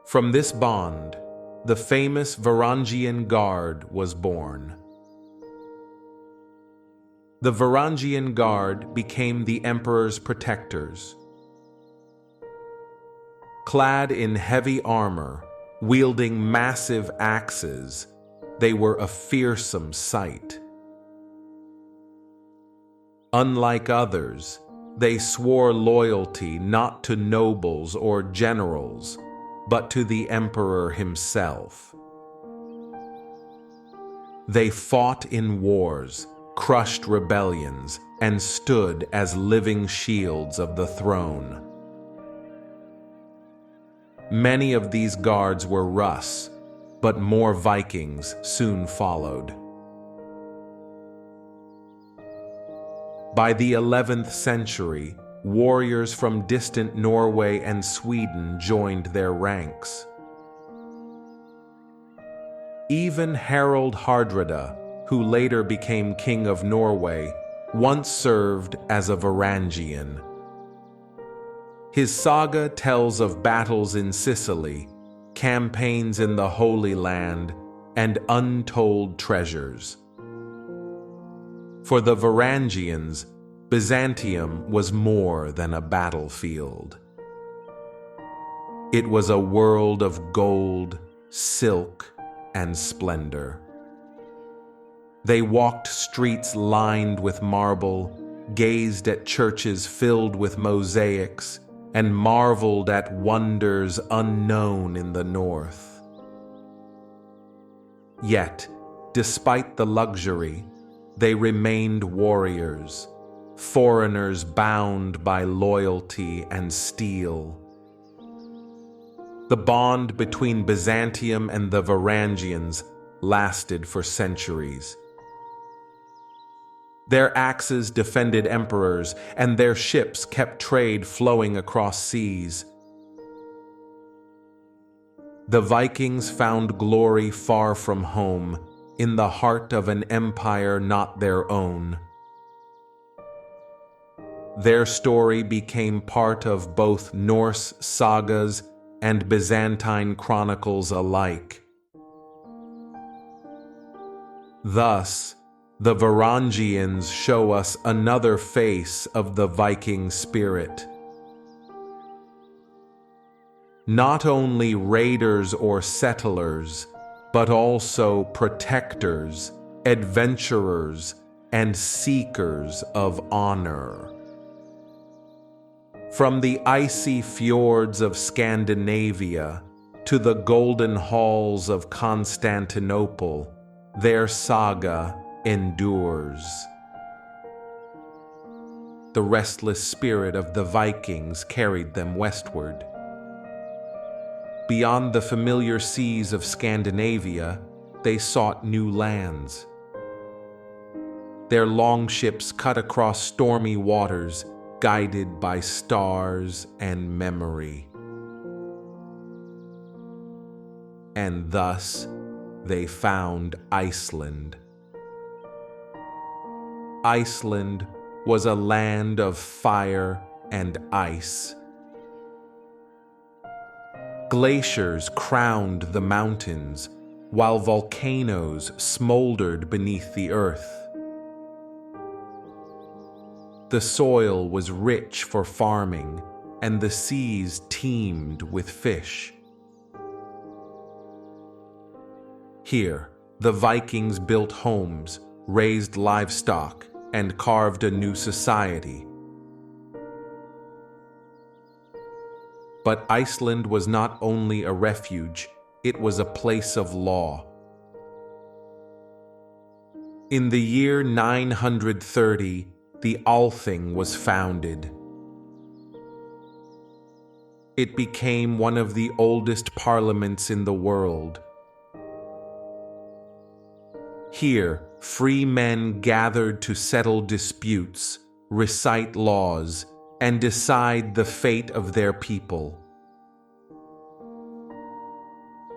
From this bond, the famous Varangian Guard was born. The Varangian Guard became the emperor's protectors. Clad in heavy armor, wielding massive axes, they were a fearsome sight. Unlike others, they swore loyalty not to nobles or generals, but to the emperor himself. They fought in wars, crushed rebellions, and stood as living shields of the throne. Many of these guards were Rus, but more Vikings soon followed. By the 11th century, warriors from distant Norway and Sweden joined their ranks. Even Harald Hardrada, who later became King of Norway, once served as a Varangian. His saga tells of battles in Sicily, campaigns in the Holy Land, and untold treasures. For the Varangians, Byzantium was more than a battlefield. It was a world of gold, silk, and splendor. They walked streets lined with marble, gazed at churches filled with mosaics, and marveled at wonders unknown in the north. Yet, despite the luxury, they remained warriors, foreigners bound by loyalty and steel. The bond between Byzantium and the Varangians lasted for centuries. Their axes defended emperors, and their ships kept trade flowing across seas. The Vikings found glory far from home, in the heart of an empire not their own. Their story became part of both Norse sagas and Byzantine chronicles alike. Thus, the Varangians show us another face of the Viking spirit. Not only raiders or settlers, but also protectors, adventurers, and seekers of honor. From the icy fjords of Scandinavia to the golden halls of Constantinople, their saga endures. The restless spirit of the Vikings carried them westward. Beyond the familiar seas of Scandinavia, they sought new lands. Their longships cut across stormy waters, guided by stars and memory. And thus, they found Iceland. Iceland was a land of fire and ice. Glaciers crowned the mountains, while volcanoes smoldered beneath the earth. The soil was rich for farming, and the seas teemed with fish. Here, the Vikings built homes, raised livestock, and carved a new society. But Iceland was not only a refuge, it was a place of law. In the year 930, the Althing was founded. It became one of the oldest parliaments in the world. Here, free men gathered to settle disputes, recite laws, and decide the fate of their people.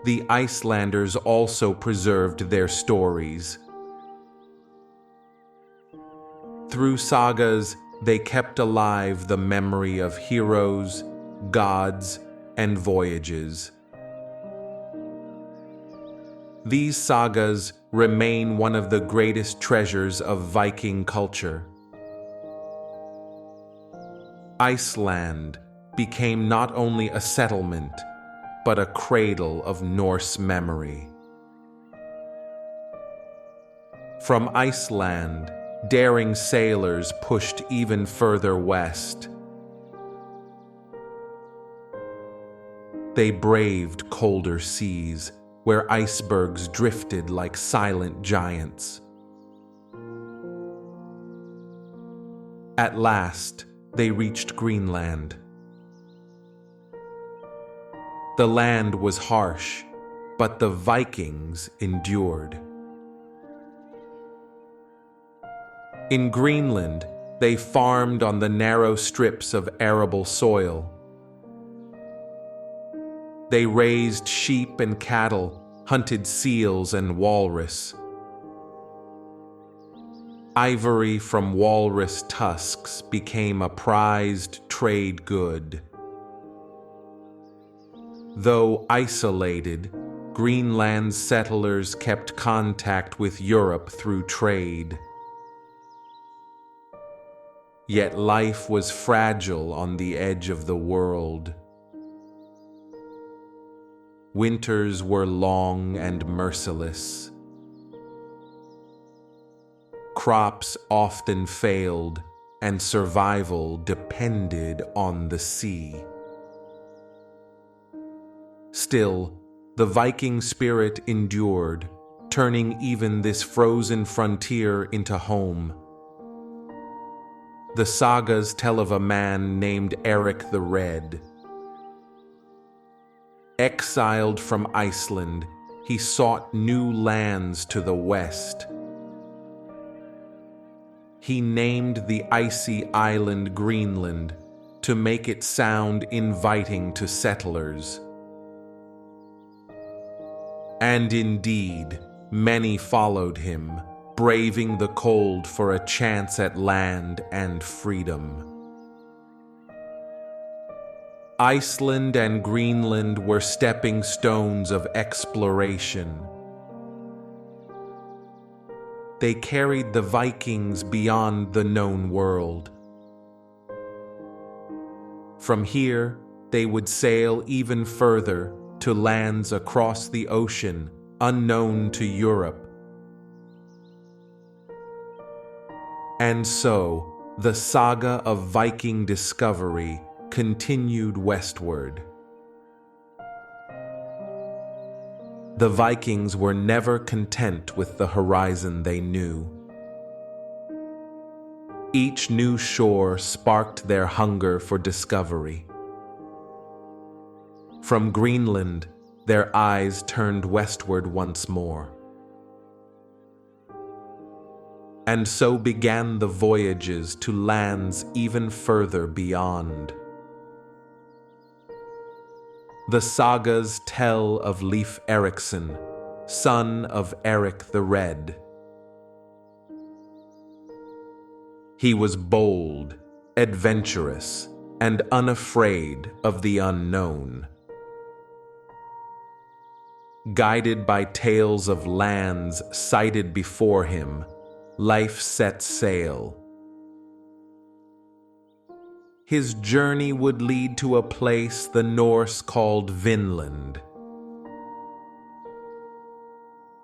The Icelanders also preserved their stories. Through sagas, they kept alive the memory of heroes, gods, and voyages. These sagas remain one of the greatest treasures of Viking culture. Iceland became not only a settlement, but a cradle of Norse memory. From Iceland, daring sailors pushed even further west. They braved colder seas, where icebergs drifted like silent giants. At last, they reached Greenland. The land was harsh, but the Vikings endured. In Greenland, they farmed on the narrow strips of arable soil. They raised sheep and cattle, hunted seals and walrus. Ivory from walrus tusks became a prized trade good. Though isolated, Greenland's settlers kept contact with Europe through trade. Yet life was fragile on the edge of the world. Winters were long and merciless. Crops often failed, and survival depended on the sea. Still, the Viking spirit endured, turning even this frozen frontier into home. The sagas tell of a man named Eric the Red. Exiled from Iceland, he sought new lands to the west. He named the icy island Greenland to make it sound inviting to settlers. And indeed, many followed him, braving the cold for a chance at land and freedom. Iceland and Greenland were stepping stones of exploration. They carried the Vikings beyond the known world. From here, they would sail even further to lands across the ocean, unknown to Europe. And so, the saga of Viking discovery continued westward. The Vikings were never content with the horizon they knew. Each new shore sparked their hunger for discovery. From Greenland, their eyes turned westward once more. And so began the voyages to lands even further beyond. The sagas tell of Leif Erikson, son of Eric the Red. He was bold, adventurous, and unafraid of the unknown. Guided by tales of lands sighted before him, Leif set sail. His journey would lead to a place the Norse called Vinland.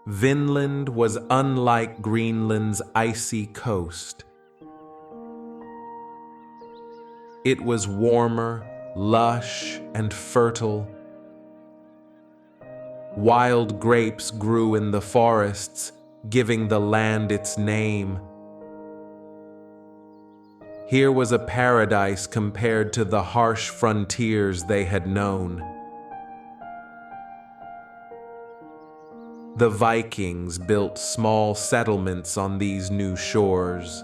Vinland was unlike Greenland's icy coast. It was warmer, lush, and fertile. Wild grapes grew in the forests, giving the land its name. Here was a paradise compared to the harsh frontiers they had known. The Vikings built small settlements on these new shores.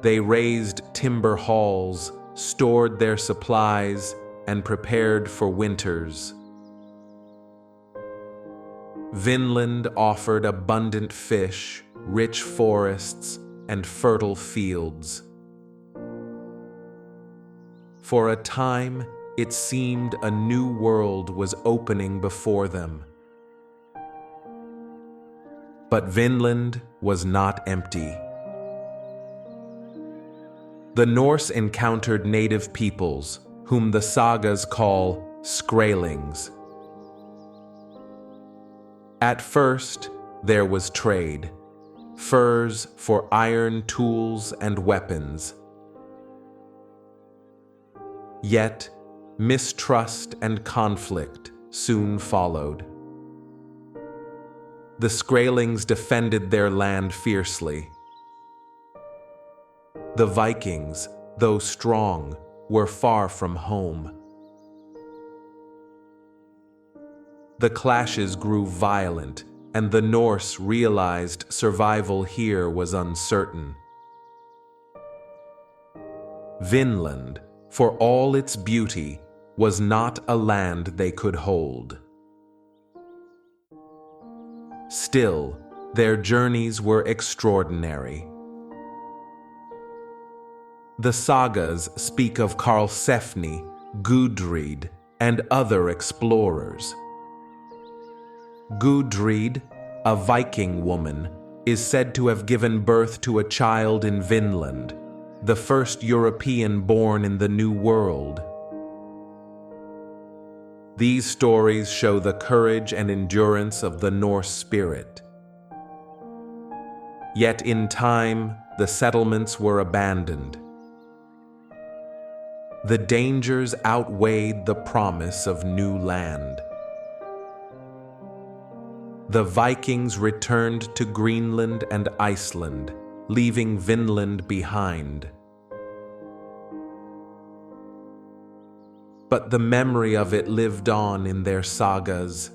They raised timber halls, stored their supplies, and prepared for winters. Vinland offered abundant fish, rich forests, and fertile fields. For a time, it seemed a new world was opening before them. But Vinland was not empty. The Norse encountered native peoples, whom the sagas call Skrælings. At first, there was trade. Furs for iron tools and weapons. Yet, mistrust and conflict soon followed. The Skrælings defended their land fiercely. The Vikings, though strong, were far from home. The clashes grew violent, and the Norse realized survival here was uncertain. Vinland, for all its beauty, was not a land they could hold. Still, their journeys were extraordinary. The sagas speak of Karlsefni, Gudrid, and other explorers. Gudrid, a Viking woman, is said to have given birth to a child in Vinland, the first European born in the New World. These stories show the courage and endurance of the Norse spirit. Yet in time, the settlements were abandoned. The dangers outweighed the promise of new land. The Vikings returned to Greenland and Iceland, leaving Vinland behind. But the memory of it lived on in their sagas.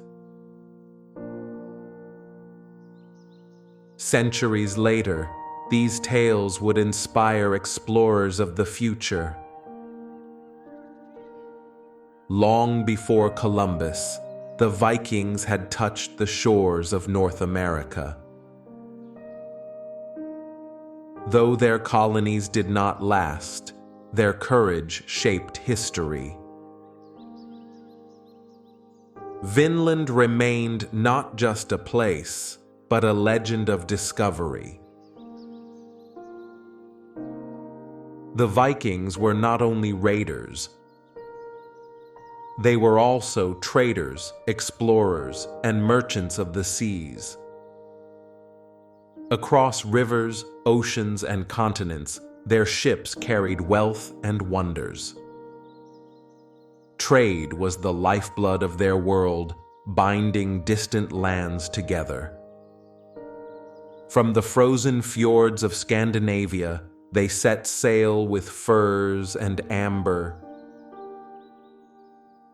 Centuries later, these tales would inspire explorers of the future. Long before Columbus, the Vikings had touched the shores of North America. Though their colonies did not last, their courage shaped history. Vinland remained not just a place, but a legend of discovery. The Vikings were not only raiders, they were also traders, explorers, and merchants of the seas. Across rivers, oceans, and continents, their ships carried wealth and wonders. Trade was the lifeblood of their world, binding distant lands together. From the frozen fjords of Scandinavia, they set sail with furs and amber.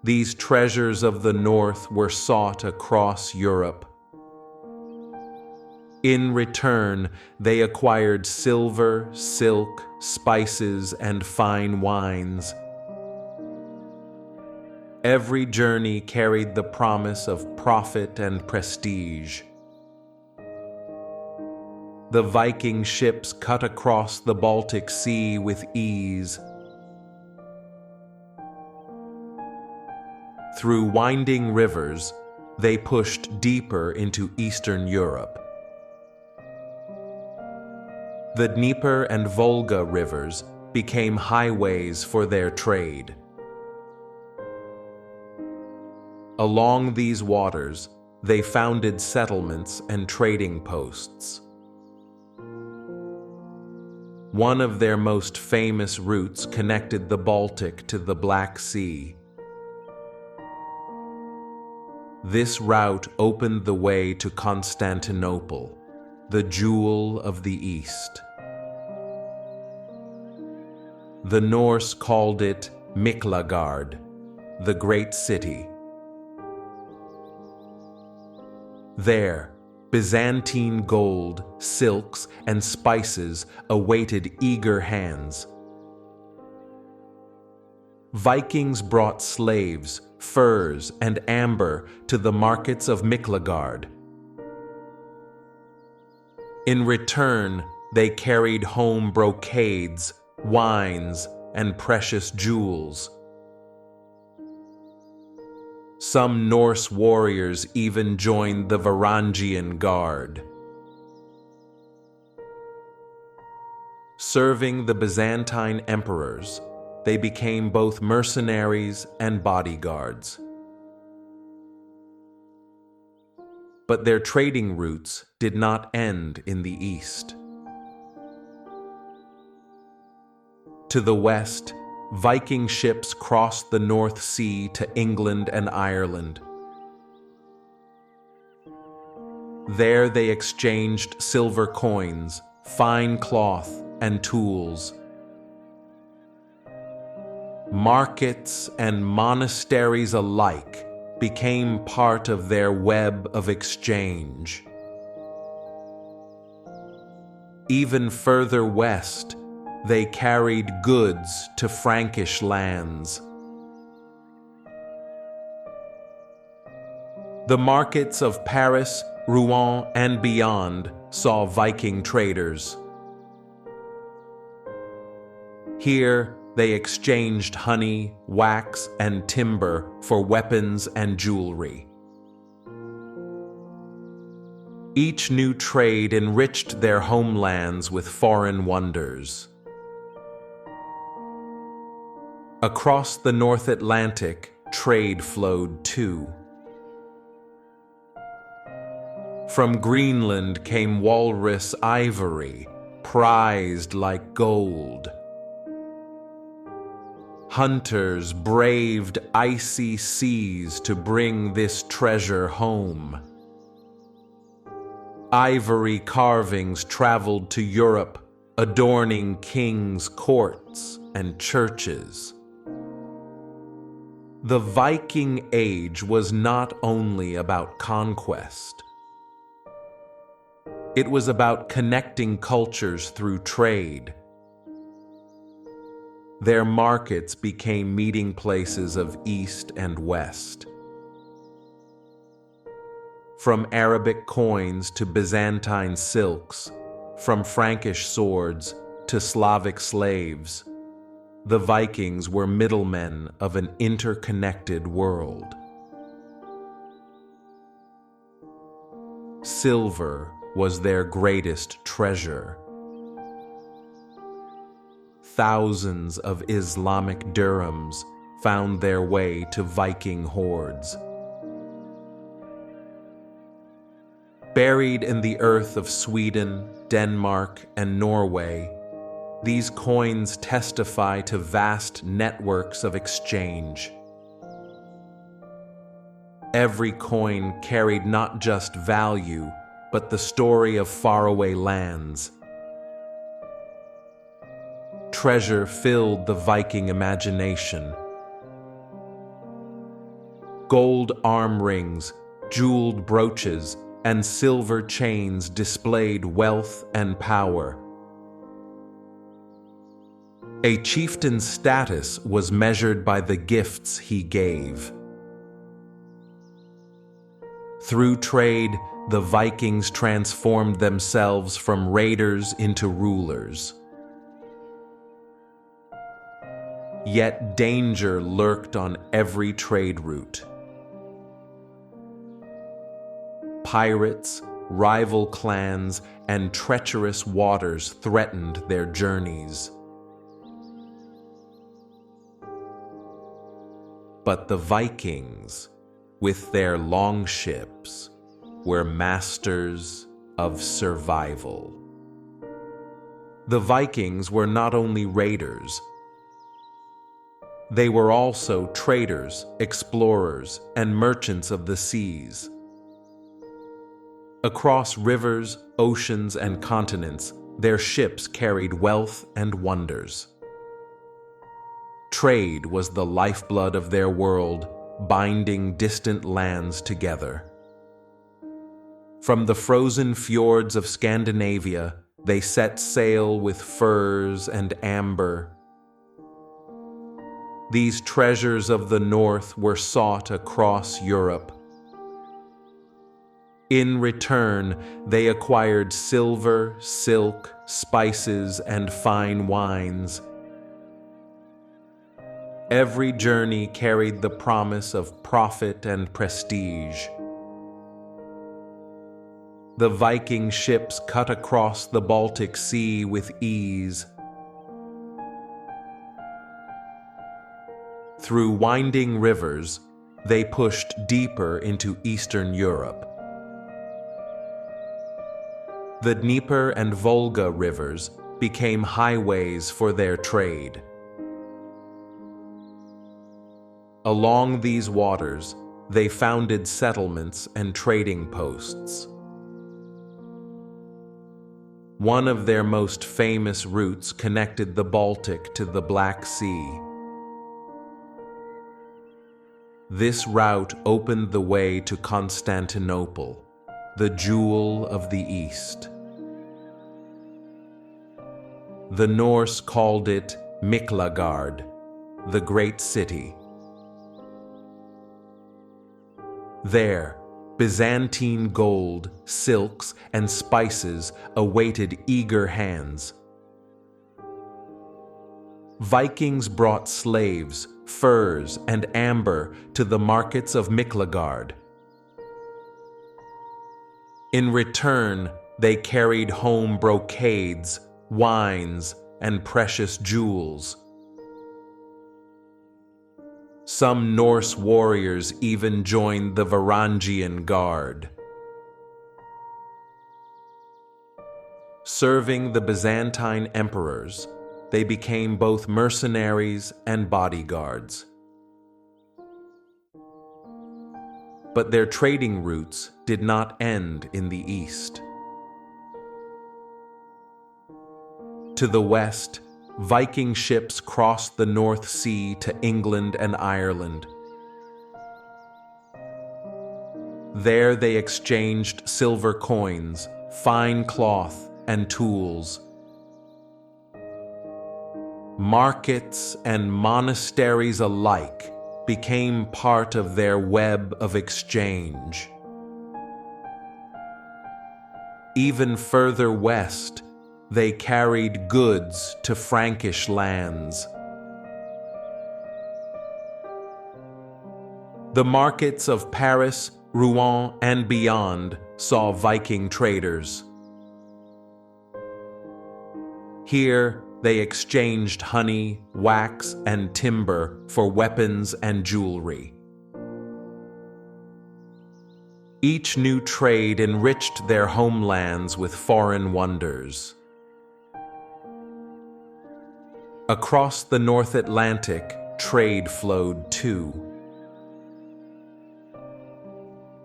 These treasures of the North were sought across Europe. In return, they acquired silver, silk, spices, and fine wines. Every journey carried the promise of profit and prestige. The Viking ships cut across the Baltic Sea with ease. Through winding rivers, they pushed deeper into Eastern Europe. The Dnieper and Volga rivers became highways for their trade. Along these waters, they founded settlements and trading posts. One of their most famous routes connected the Baltic to the Black Sea. This route opened the way to Constantinople, the jewel of the East. The Norse called it Miklagard, the great city. There, Byzantine gold, silks, and spices awaited eager hands. Vikings brought slaves, furs, and amber to the markets of Miklagard. In return, they carried home brocades, wines, and precious jewels. Some Norse warriors even joined the Varangian Guard. Serving the Byzantine emperors, they became both mercenaries and bodyguards. But their trading routes did not end in the east. To the west, Viking ships crossed the North Sea to England and Ireland. There they exchanged silver coins, fine cloth, and tools. Markets and monasteries alike became part of their web of exchange. Even further west, they carried goods to Frankish lands. The markets of Paris, Rouen, and beyond saw Viking traders. Here, They exchanged honey, wax, and timber for weapons and jewelry. Each new trade enriched their homelands with foreign wonders. Across the North Atlantic, trade flowed too. From Greenland came walrus ivory, prized like gold. Hunters braved icy seas to bring this treasure home. Ivory carvings traveled to Europe, adorning kings' courts and churches. The Viking Age was not only about conquest. It was about connecting cultures through trade. Their markets became meeting places of East and West. From Arabic coins to Byzantine silks, from Frankish swords to Slavic slaves, the Vikings were middlemen of an interconnected world. Silver was their greatest treasure. Thousands of Islamic dirhams found their way to Viking hordes. Buried in the earth of Sweden, Denmark, and Norway, these coins testify to vast networks of exchange. Every coin carried not just value, but the story of faraway lands. Treasure filled the Viking imagination. Gold arm rings, jeweled brooches, and silver chains displayed wealth and power. A chieftain's status was measured by the gifts he gave. Through trade, the Vikings transformed themselves from raiders into rulers. Yet danger lurked on every trade route. Pirates, rival clans, and treacherous waters threatened their journeys. But the Vikings, with their longships, were masters of survival. The Vikings were not only raiders, they were also traders, explorers, and merchants of the seas. Across rivers, oceans, and continents, their ships carried wealth and wonders. Trade was the lifeblood of their world, binding distant lands together. From the frozen fjords of Scandinavia, they set sail with furs and amber. These treasures of the North were sought across Europe. In return, they acquired silver, silk, spices, and fine wines. Every journey carried the promise of profit and prestige. The Viking ships cut across the Baltic Sea with ease. Through winding rivers, they pushed deeper into Eastern Europe. The Dnieper and Volga rivers became highways for their trade. Along these waters, they founded settlements and trading posts. One of their most famous routes connected the Baltic to the Black Sea. This route opened the way to Constantinople, the jewel of the East. The Norse called it Miklagard, the great city. There, Byzantine gold, silks, and spices awaited eager hands. Vikings brought slaves, furs, and amber to the markets of Miklagard. In return, they carried home brocades, wines, and precious jewels. Some Norse warriors even joined the Varangian Guard. Serving the Byzantine emperors, they became both mercenaries and bodyguards. But their trading routes did not end in the east. To the west, Viking ships crossed the North Sea to England and Ireland. There they exchanged silver coins, fine cloth, and tools. Markets and monasteries alike became part of their web of exchange. Even further west, they carried goods to Frankish lands. The markets of Paris, Rouen, and beyond saw Viking traders. Here, they exchanged honey, wax, and timber for weapons and jewelry. Each new trade enriched their homelands with foreign wonders. Across the North Atlantic, trade flowed too.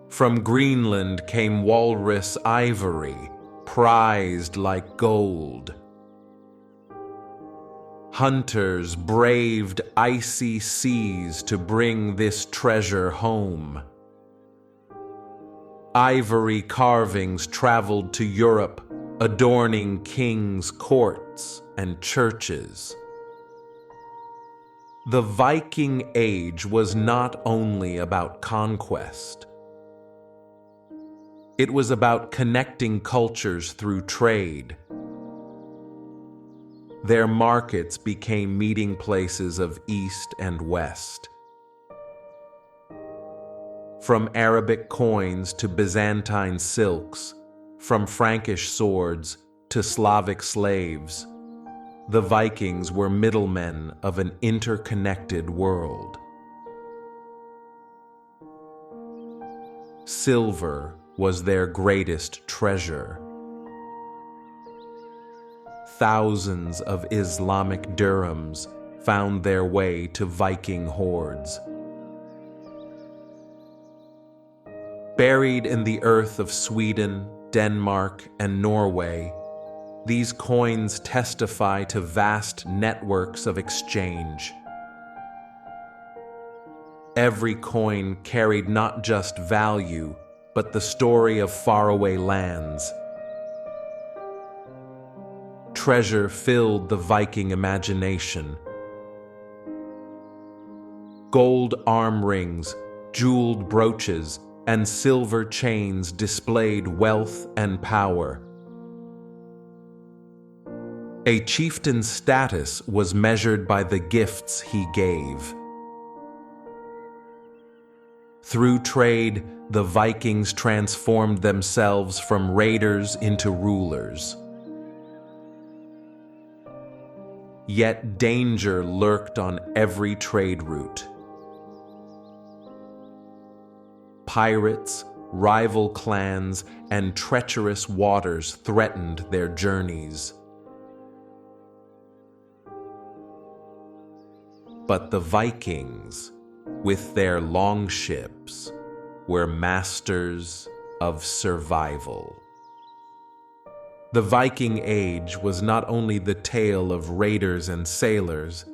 From Greenland came walrus ivory, prized like gold. Hunters braved icy seas to bring this treasure home. Ivory carvings traveled to Europe, adorning kings' courts and churches. The Viking Age was not only about conquest. It was about connecting cultures through trade. Their markets became meeting places of East and West. From Arabic coins to Byzantine silks, from Frankish swords to Slavic slaves, the Vikings were middlemen of an interconnected world. Silver was their greatest treasure. Thousands of Islamic dirhams found their way to Viking hordes. Buried in the earth of Sweden, Denmark, and Norway, these coins testify to vast networks of exchange. Every coin carried not just value, but the story of faraway lands. Treasure filled the Viking imagination. Gold arm rings, jeweled brooches, and silver chains displayed wealth and power. A chieftain's status was measured by the gifts he gave. Through trade, the Vikings transformed themselves from raiders into rulers. Yet danger lurked on every trade route. Pirates, rival clans, and treacherous waters threatened their journeys. But the Vikings, with their longships, were masters of survival. The Viking Age was not only the tale of raiders and sailors,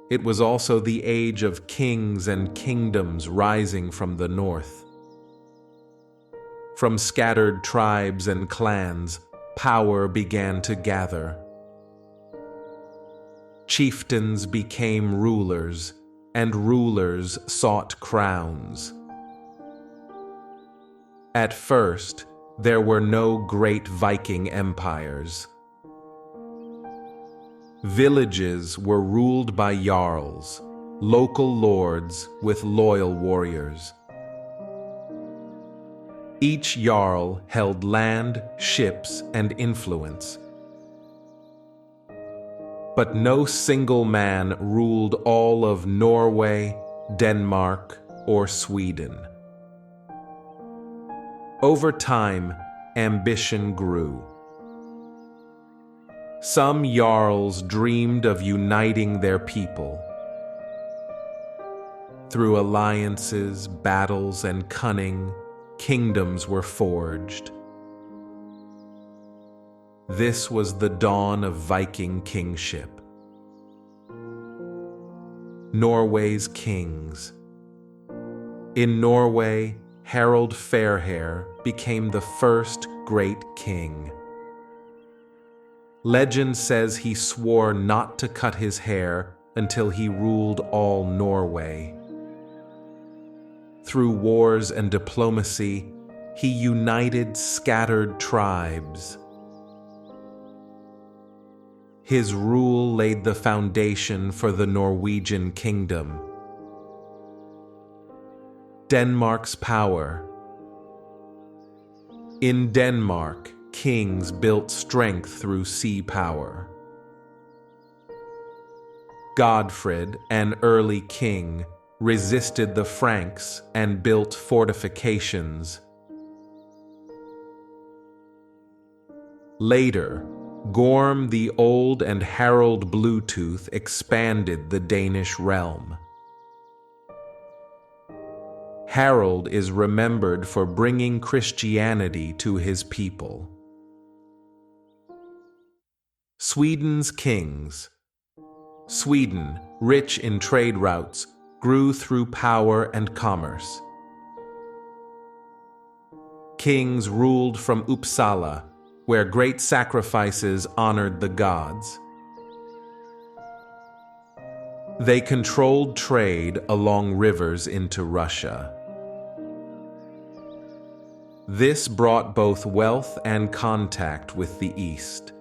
it was also the age of kings and kingdoms rising from the north. From scattered tribes and clans, power began to gather. Chieftains became rulers, and rulers sought crowns. At first, there were no great Viking empires. Villages were ruled by jarls, local lords with loyal warriors. Each jarl held land, ships, and influence. But no single man ruled all of Norway, Denmark, or Sweden. Over time, ambition grew. Some jarls dreamed of uniting their people. Through alliances, battles, and cunning, kingdoms were forged. This was the dawn of Viking kingship. Norway's kings. In Norway, Harald Fairhair became the first great king. Legend says he swore not to cut his hair until he ruled all Norway. Through wars and diplomacy, he united scattered tribes. His rule laid the foundation for the Norwegian kingdom. Denmark's power. In Denmark, kings built strength through sea power. Godfred, an early king, resisted the Franks and built fortifications. Later, Gorm the Old and Harald Bluetooth expanded the Danish realm. Harald is remembered for bringing Christianity to his people. Sweden's kings. Sweden, rich in trade routes, grew through power and commerce. Kings ruled from Uppsala, where great sacrifices honored the gods. They controlled trade along rivers into Russia. This brought both wealth and contact with the East.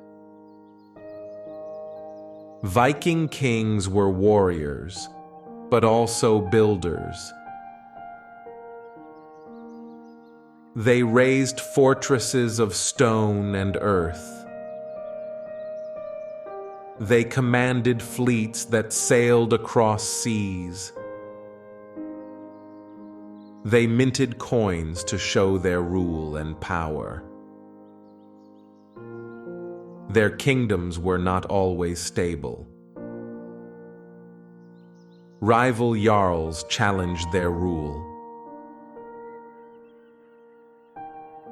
Viking kings were warriors, but also builders. They raised fortresses of stone and earth. They commanded fleets that sailed across seas. They minted coins to show their rule and power. Their kingdoms were not always stable. Rival jarls challenged their rule.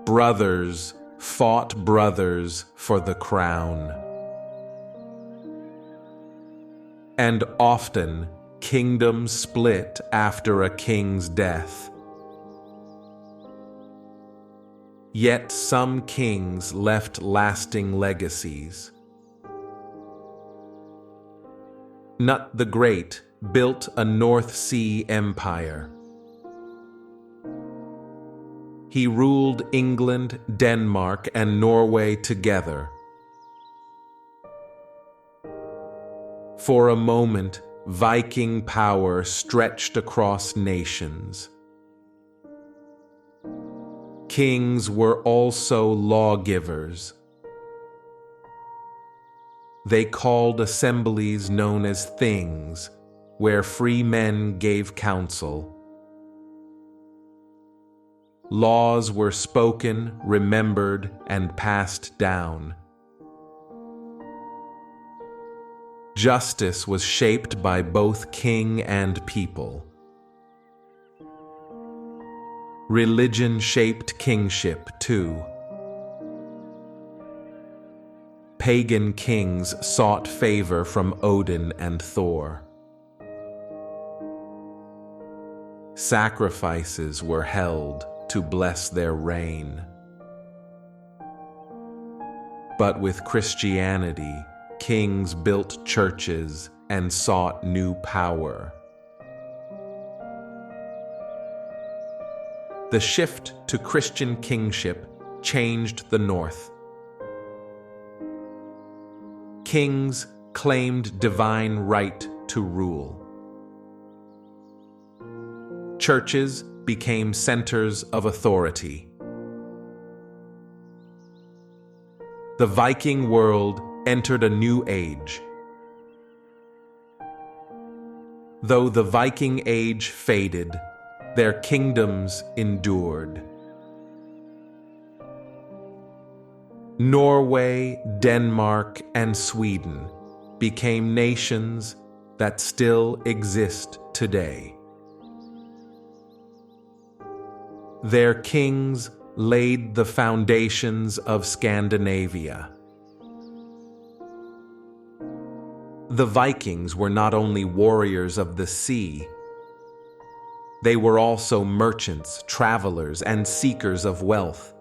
Brothers fought brothers for the crown. And often, kingdoms split after a king's death. Yet some kings left lasting legacies. Knut the Great built a North Sea empire. He ruled England, Denmark, and Norway together. For a moment, Viking power stretched across nations. Kings were also lawgivers. They called assemblies known as things, where free men gave counsel. Laws were spoken, remembered, and passed down. Justice was shaped by both king and people. Religion shaped kingship, too. Pagan kings sought favor from Odin and Thor. Sacrifices were held to bless their reign. But with Christianity, kings built churches and sought new power. The shift to Christian kingship changed the North. Kings claimed divine right to rule. Churches became centers of authority. The Viking world entered a new age. Though the Viking Age faded, their kingdoms endured. Norway, Denmark, and Sweden became nations that still exist today. Their kings laid the foundations of Scandinavia. The Vikings were not only warriors of the sea, they were also merchants, travelers, and seekers of wealth.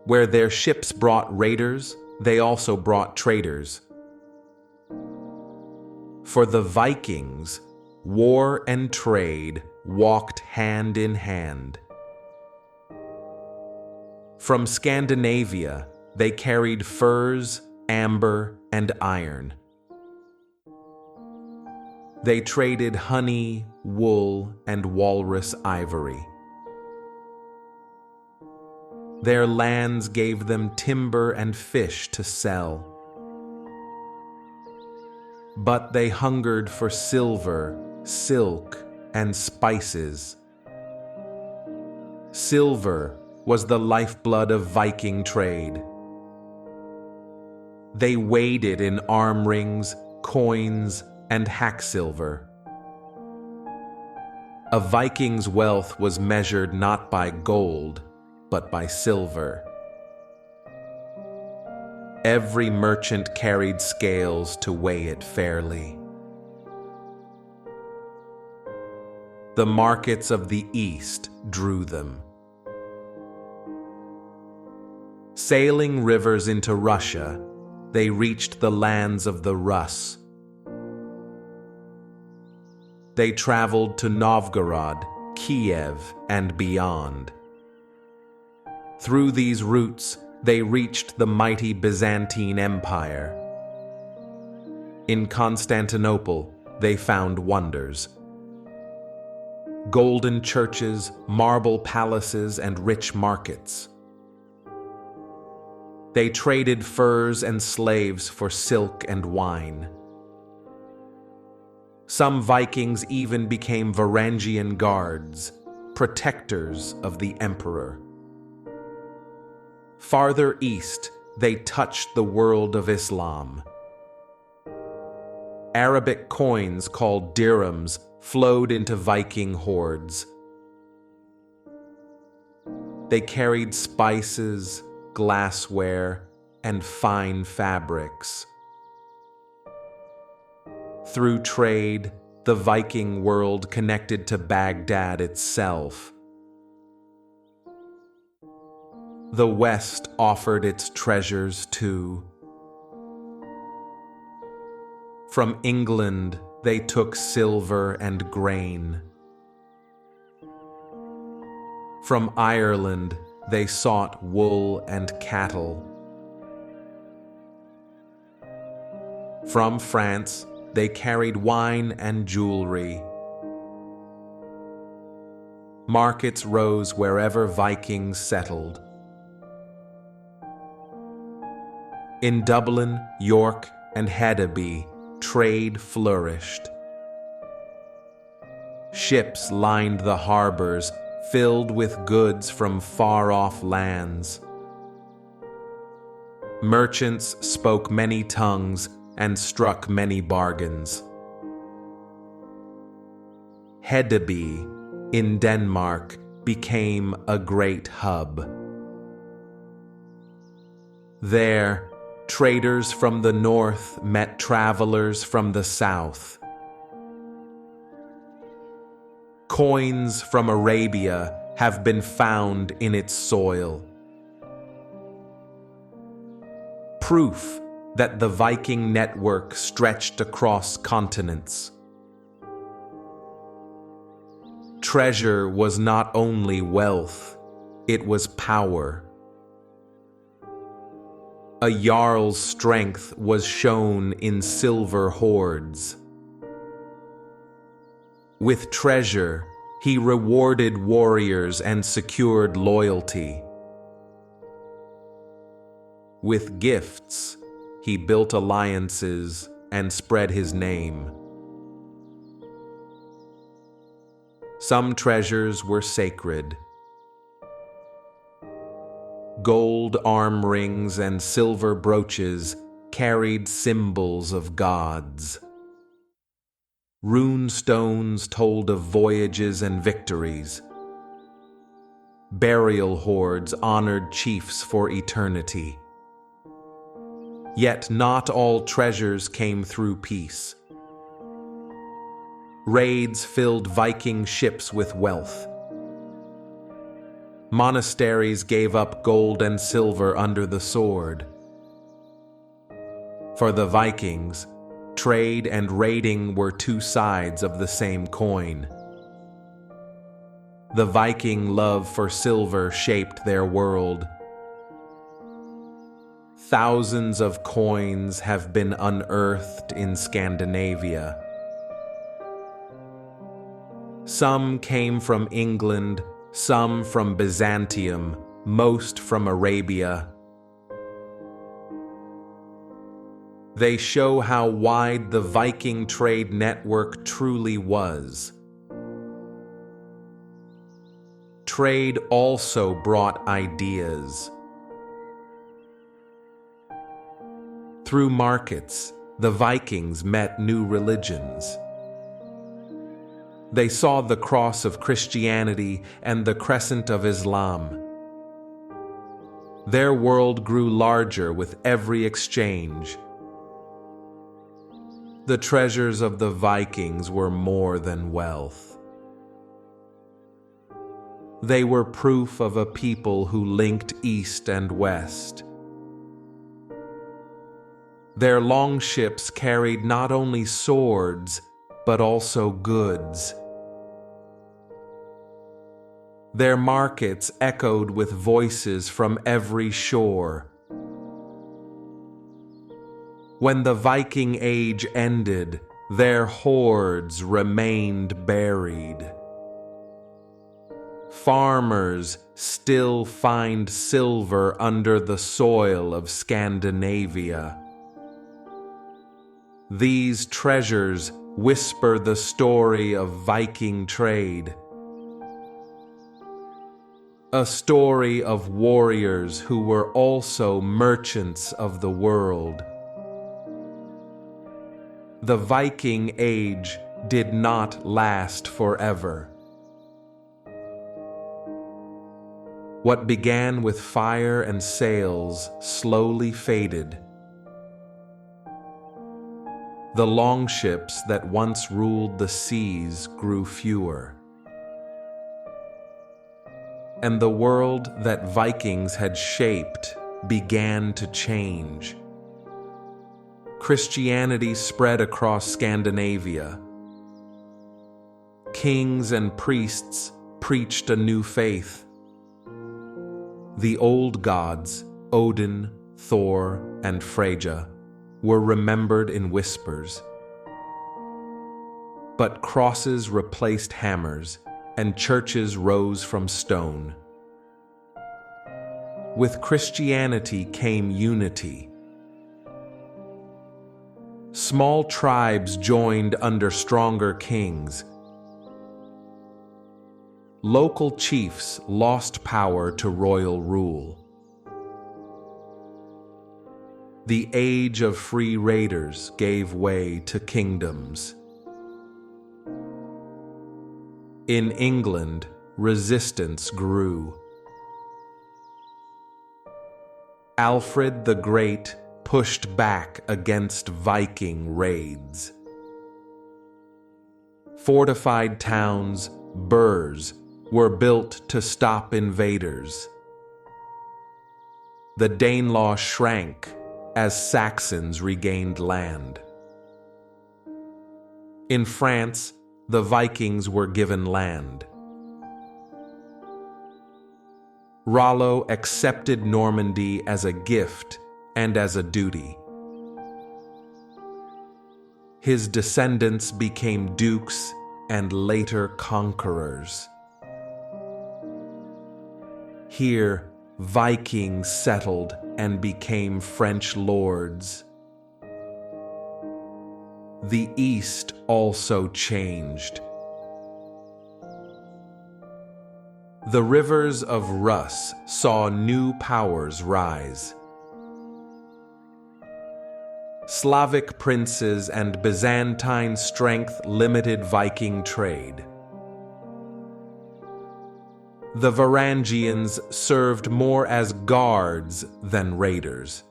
Where their ships brought raiders, they also brought traders. For the Vikings, war and trade walked hand in hand. From Scandinavia, they carried furs, amber, and iron. They traded honey, wool, and walrus ivory. Their lands gave them timber and fish to sell. But they hungered for silver, silk, and spices. Silver was the lifeblood of Viking trade. They weighed it in arm rings, coins, and hacksilver. A Viking's wealth was measured not by gold, but by silver. Every merchant carried scales to weigh it fairly. The markets of the East drew them. Sailing rivers into Russia, they reached the lands of the Rus. They traveled to Novgorod, Kiev, and beyond. Through these routes, they reached the mighty Byzantine Empire. In Constantinople, they found wonders: golden churches, marble palaces, and rich markets. They traded furs and slaves for silk and wine. Some Vikings even became Varangian guards, protectors of the emperor. Farther east, they touched the world of Islam. Arabic coins called dirhams flowed into Viking hordes. They carried spices, glassware, and fine fabrics. Through trade, the Viking world connected to Baghdad itself. The West offered its treasures too. From England, they took silver and grain. From Ireland, they sought wool and cattle. From France, they carried wine and jewelry. Markets rose wherever Vikings settled. In Dublin, York, and Hedeby, trade flourished. Ships lined the harbors, filled with goods from far-off lands. Merchants spoke many tongues and struck many bargains. Hedeby, in Denmark, became a great hub. There, traders from the north met travelers from the south. Coins from Arabia have been found in its soil. Proof that the Viking network stretched across continents. Treasure was not only wealth, it was power. A jarl's strength was shown in silver hoards. With treasure, he rewarded warriors and secured loyalty. With gifts, he built alliances and spread his name. Some treasures were sacred. Gold arm rings and silver brooches carried symbols of gods. Rune stones told of voyages and victories. Burial hoards honored chiefs for eternity. Yet not all treasures came through peace. Raids filled Viking ships with wealth. Monasteries gave up gold and silver under the sword. For the Vikings, trade and raiding were two sides of the same coin. The Viking love for silver shaped their world. Thousands of coins have been unearthed in Scandinavia. Some came from England, some from Byzantium, most from Arabia. They show how wide the Viking trade network truly was. Trade also brought ideas. Through markets, the Vikings met new religions. They saw the cross of Christianity and the crescent of Islam. Their world grew larger with every exchange. The treasures of the Vikings were more than wealth. They were proof of a people who linked east and west. Their longships carried not only swords, but also goods. Their markets echoed with voices from every shore. When the Viking Age ended, their hoards remained buried. Farmers still find silver under the soil of Scandinavia. These treasures whisper the story of Viking trade. A story of warriors who were also merchants of the world. The Viking Age did not last forever. What began with fire and sails slowly faded. The longships that once ruled the seas grew fewer. And the world that Vikings had shaped began to change. Christianity spread across Scandinavia. Kings and priests preached a new faith. The old gods, Odin, Thor, and Freyja, were remembered in whispers. But crosses replaced hammers, and churches rose from stone. With Christianity came unity. Small tribes joined under stronger kings. Local chiefs lost power to royal rule. The age of free raiders gave way to kingdoms. In England, resistance grew. Alfred the Great pushed back against Viking raids. Fortified towns, burhs, were built to stop invaders. The Danelaw shrank as Saxons regained land. In France, the Vikings were given land. Rollo accepted Normandy as a gift and as a duty. His descendants became dukes and later conquerors. Here, Vikings settled and became French lords. The East also changed. The rivers of Rus saw new powers rise. Slavic princes and Byzantine strength limited Viking trade. The Varangians served more as guards than raiders.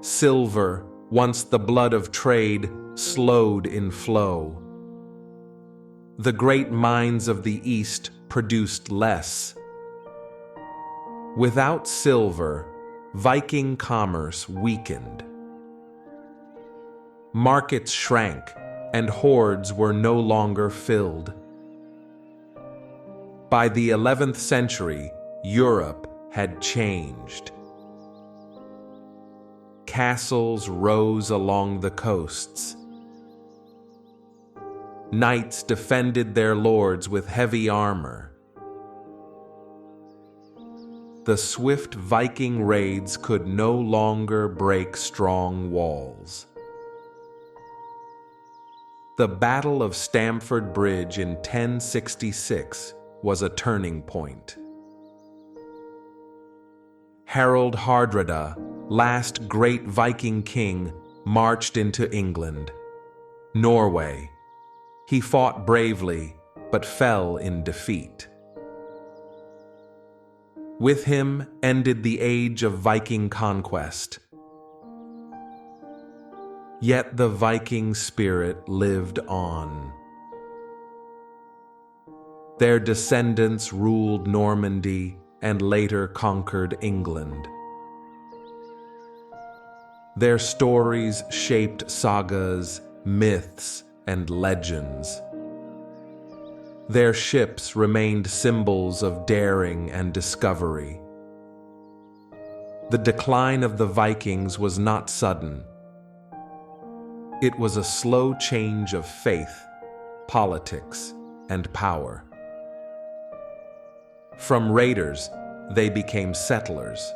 Silver, once the blood of trade, slowed in flow. The great mines of the East produced less. Without silver, Viking commerce weakened. Markets shrank, and hoards were no longer filled. By the 11th century, Europe had changed. Castles rose along the coasts. Knights defended their lords with heavy armor. The swift Viking raids could no longer break strong walls. The Battle of Stamford Bridge in 1066 was a turning point. Harold Hardrada, last great Viking king, marched into England, Norway. He fought bravely, but fell in defeat. With him ended the age of Viking conquest. Yet the Viking spirit lived on. Their descendants ruled Normandy and later conquered England. Their stories shaped sagas, myths, and legends. Their ships remained symbols of daring and discovery. The decline of the Vikings was not sudden. It was a slow change of faith, politics, and power. From raiders, they became settlers.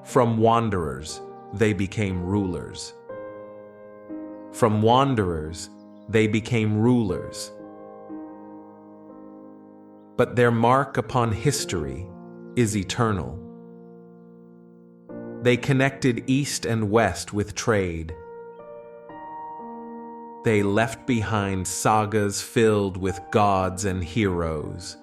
From wanderers, they became rulers. From wanderers, they became rulers. But their mark upon history is eternal. They connected East and West with trade. They left behind sagas filled with gods and heroes.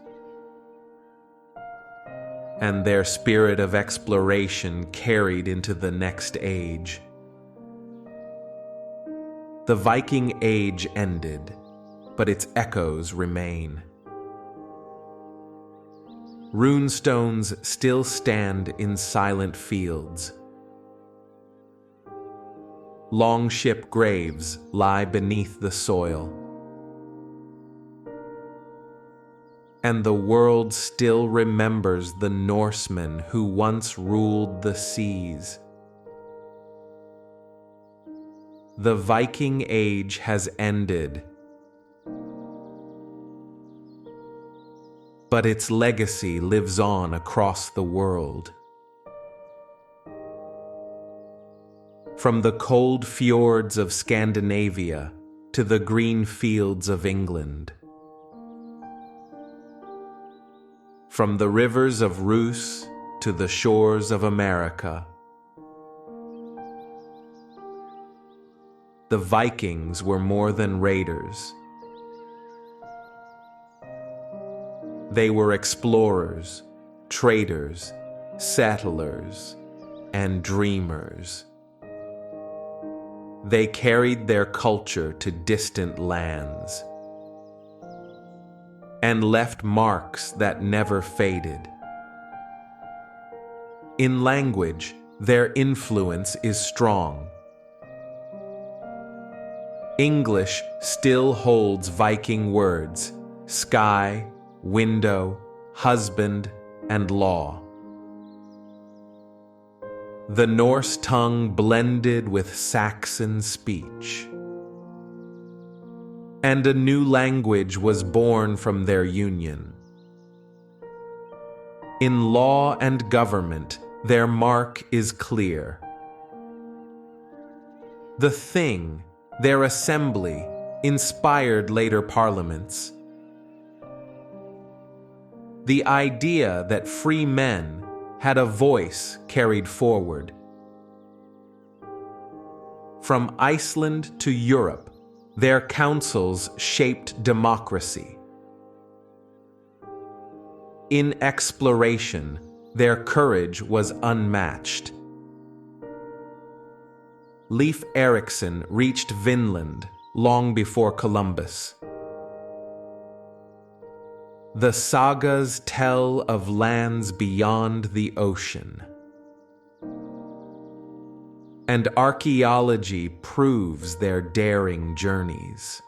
And their spirit of exploration carried into the next age. The Viking Age ended, but its echoes remain. Runestones still stand in silent fields. Longship graves lie beneath the soil. And the world still remembers the Norsemen who once ruled the seas. The Viking Age has ended, but its legacy lives on across the world. From the cold fjords of Scandinavia to the green fields of England. From the rivers of Rus to the shores of America. The Vikings were more than raiders. They were explorers, traders, settlers, and dreamers. They carried their culture to distant lands and left marks that never faded. In language, their influence is strong. English still holds Viking words: sky, window, husband, and law. The Norse tongue blended with Saxon speech, and a new language was born from their union. In law and government, their mark is clear. The Thing, their assembly, inspired later parliaments. The idea that free men had a voice carried forward. From Iceland to Europe, their councils shaped democracy. In exploration, their courage was unmatched. Leif Erikson reached Vinland long before Columbus. The sagas tell of lands beyond the ocean. And archaeology proves their daring journeys.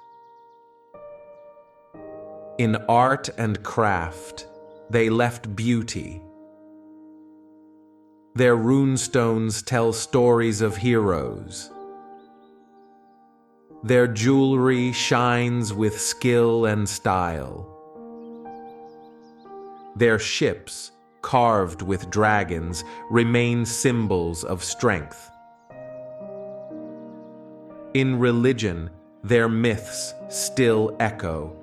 In art and craft, they left beauty. Their runestones tell stories of heroes. Their jewelry shines with skill and style. Their ships, carved with dragons, remain symbols of strength. In religion, their myths still echo.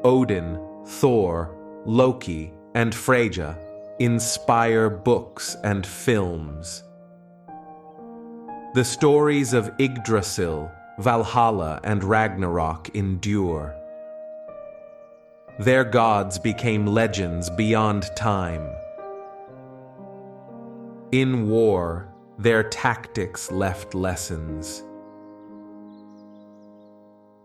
Odin, Thor, Loki, and Freyja inspire books and films. The stories of Yggdrasil, Valhalla, and Ragnarok endure. Their gods became legends beyond time. In war, their tactics left lessons.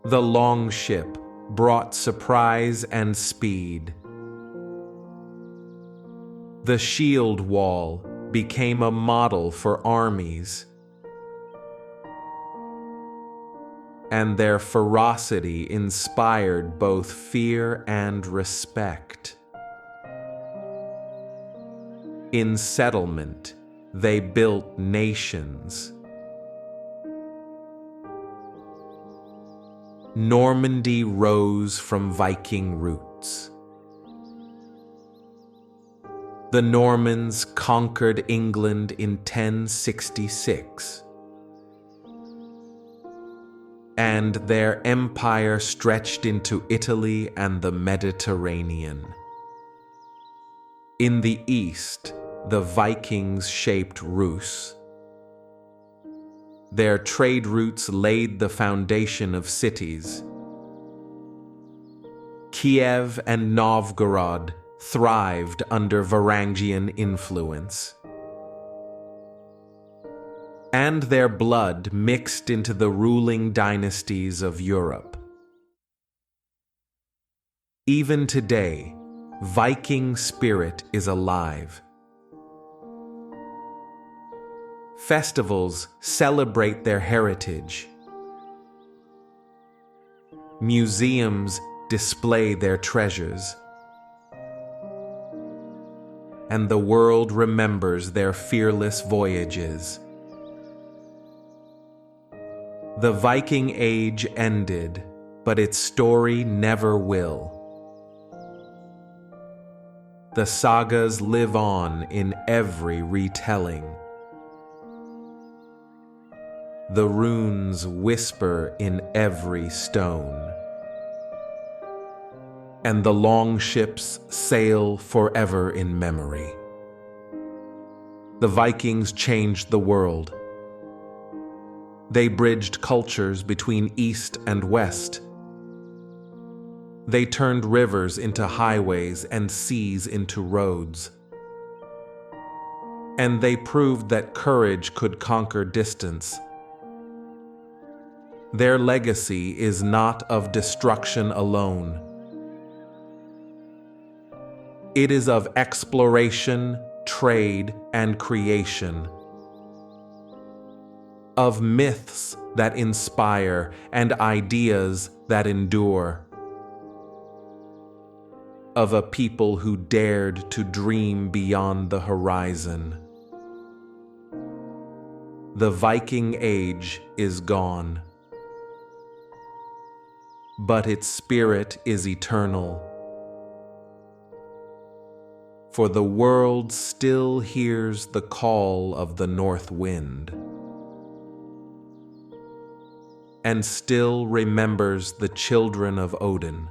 The longship brought surprise and speed. The shield wall became a model for armies. And their ferocity inspired both fear and respect. In settlement, they built nations. Normandy rose from Viking roots. The Normans conquered England in 1066. And their empire stretched into Italy and the Mediterranean. In the east, the Vikings shaped Rus. Their trade routes laid the foundation of cities. Kiev and Novgorod thrived under Varangian influence. And their blood mixed into the ruling dynasties of Europe. Even today, Viking spirit is alive. Festivals celebrate their heritage. Museums display their treasures. And the world remembers their fearless voyages. The Viking Age ended, but its story never will. The sagas live on in every retelling. The runes whisper in every stone. And the longships sail forever in memory. The Vikings changed the world. They bridged cultures between East and West. They turned rivers into highways and seas into roads. And they proved that courage could conquer distance. Their legacy is not of destruction alone. It is of exploration, trade, and creation. Of myths that inspire and ideas that endure. of a people who dared to dream beyond the horizon. The Viking Age is gone, but its spirit is eternal. For the world still hears the call of the north wind, and still remembers the children of Odin.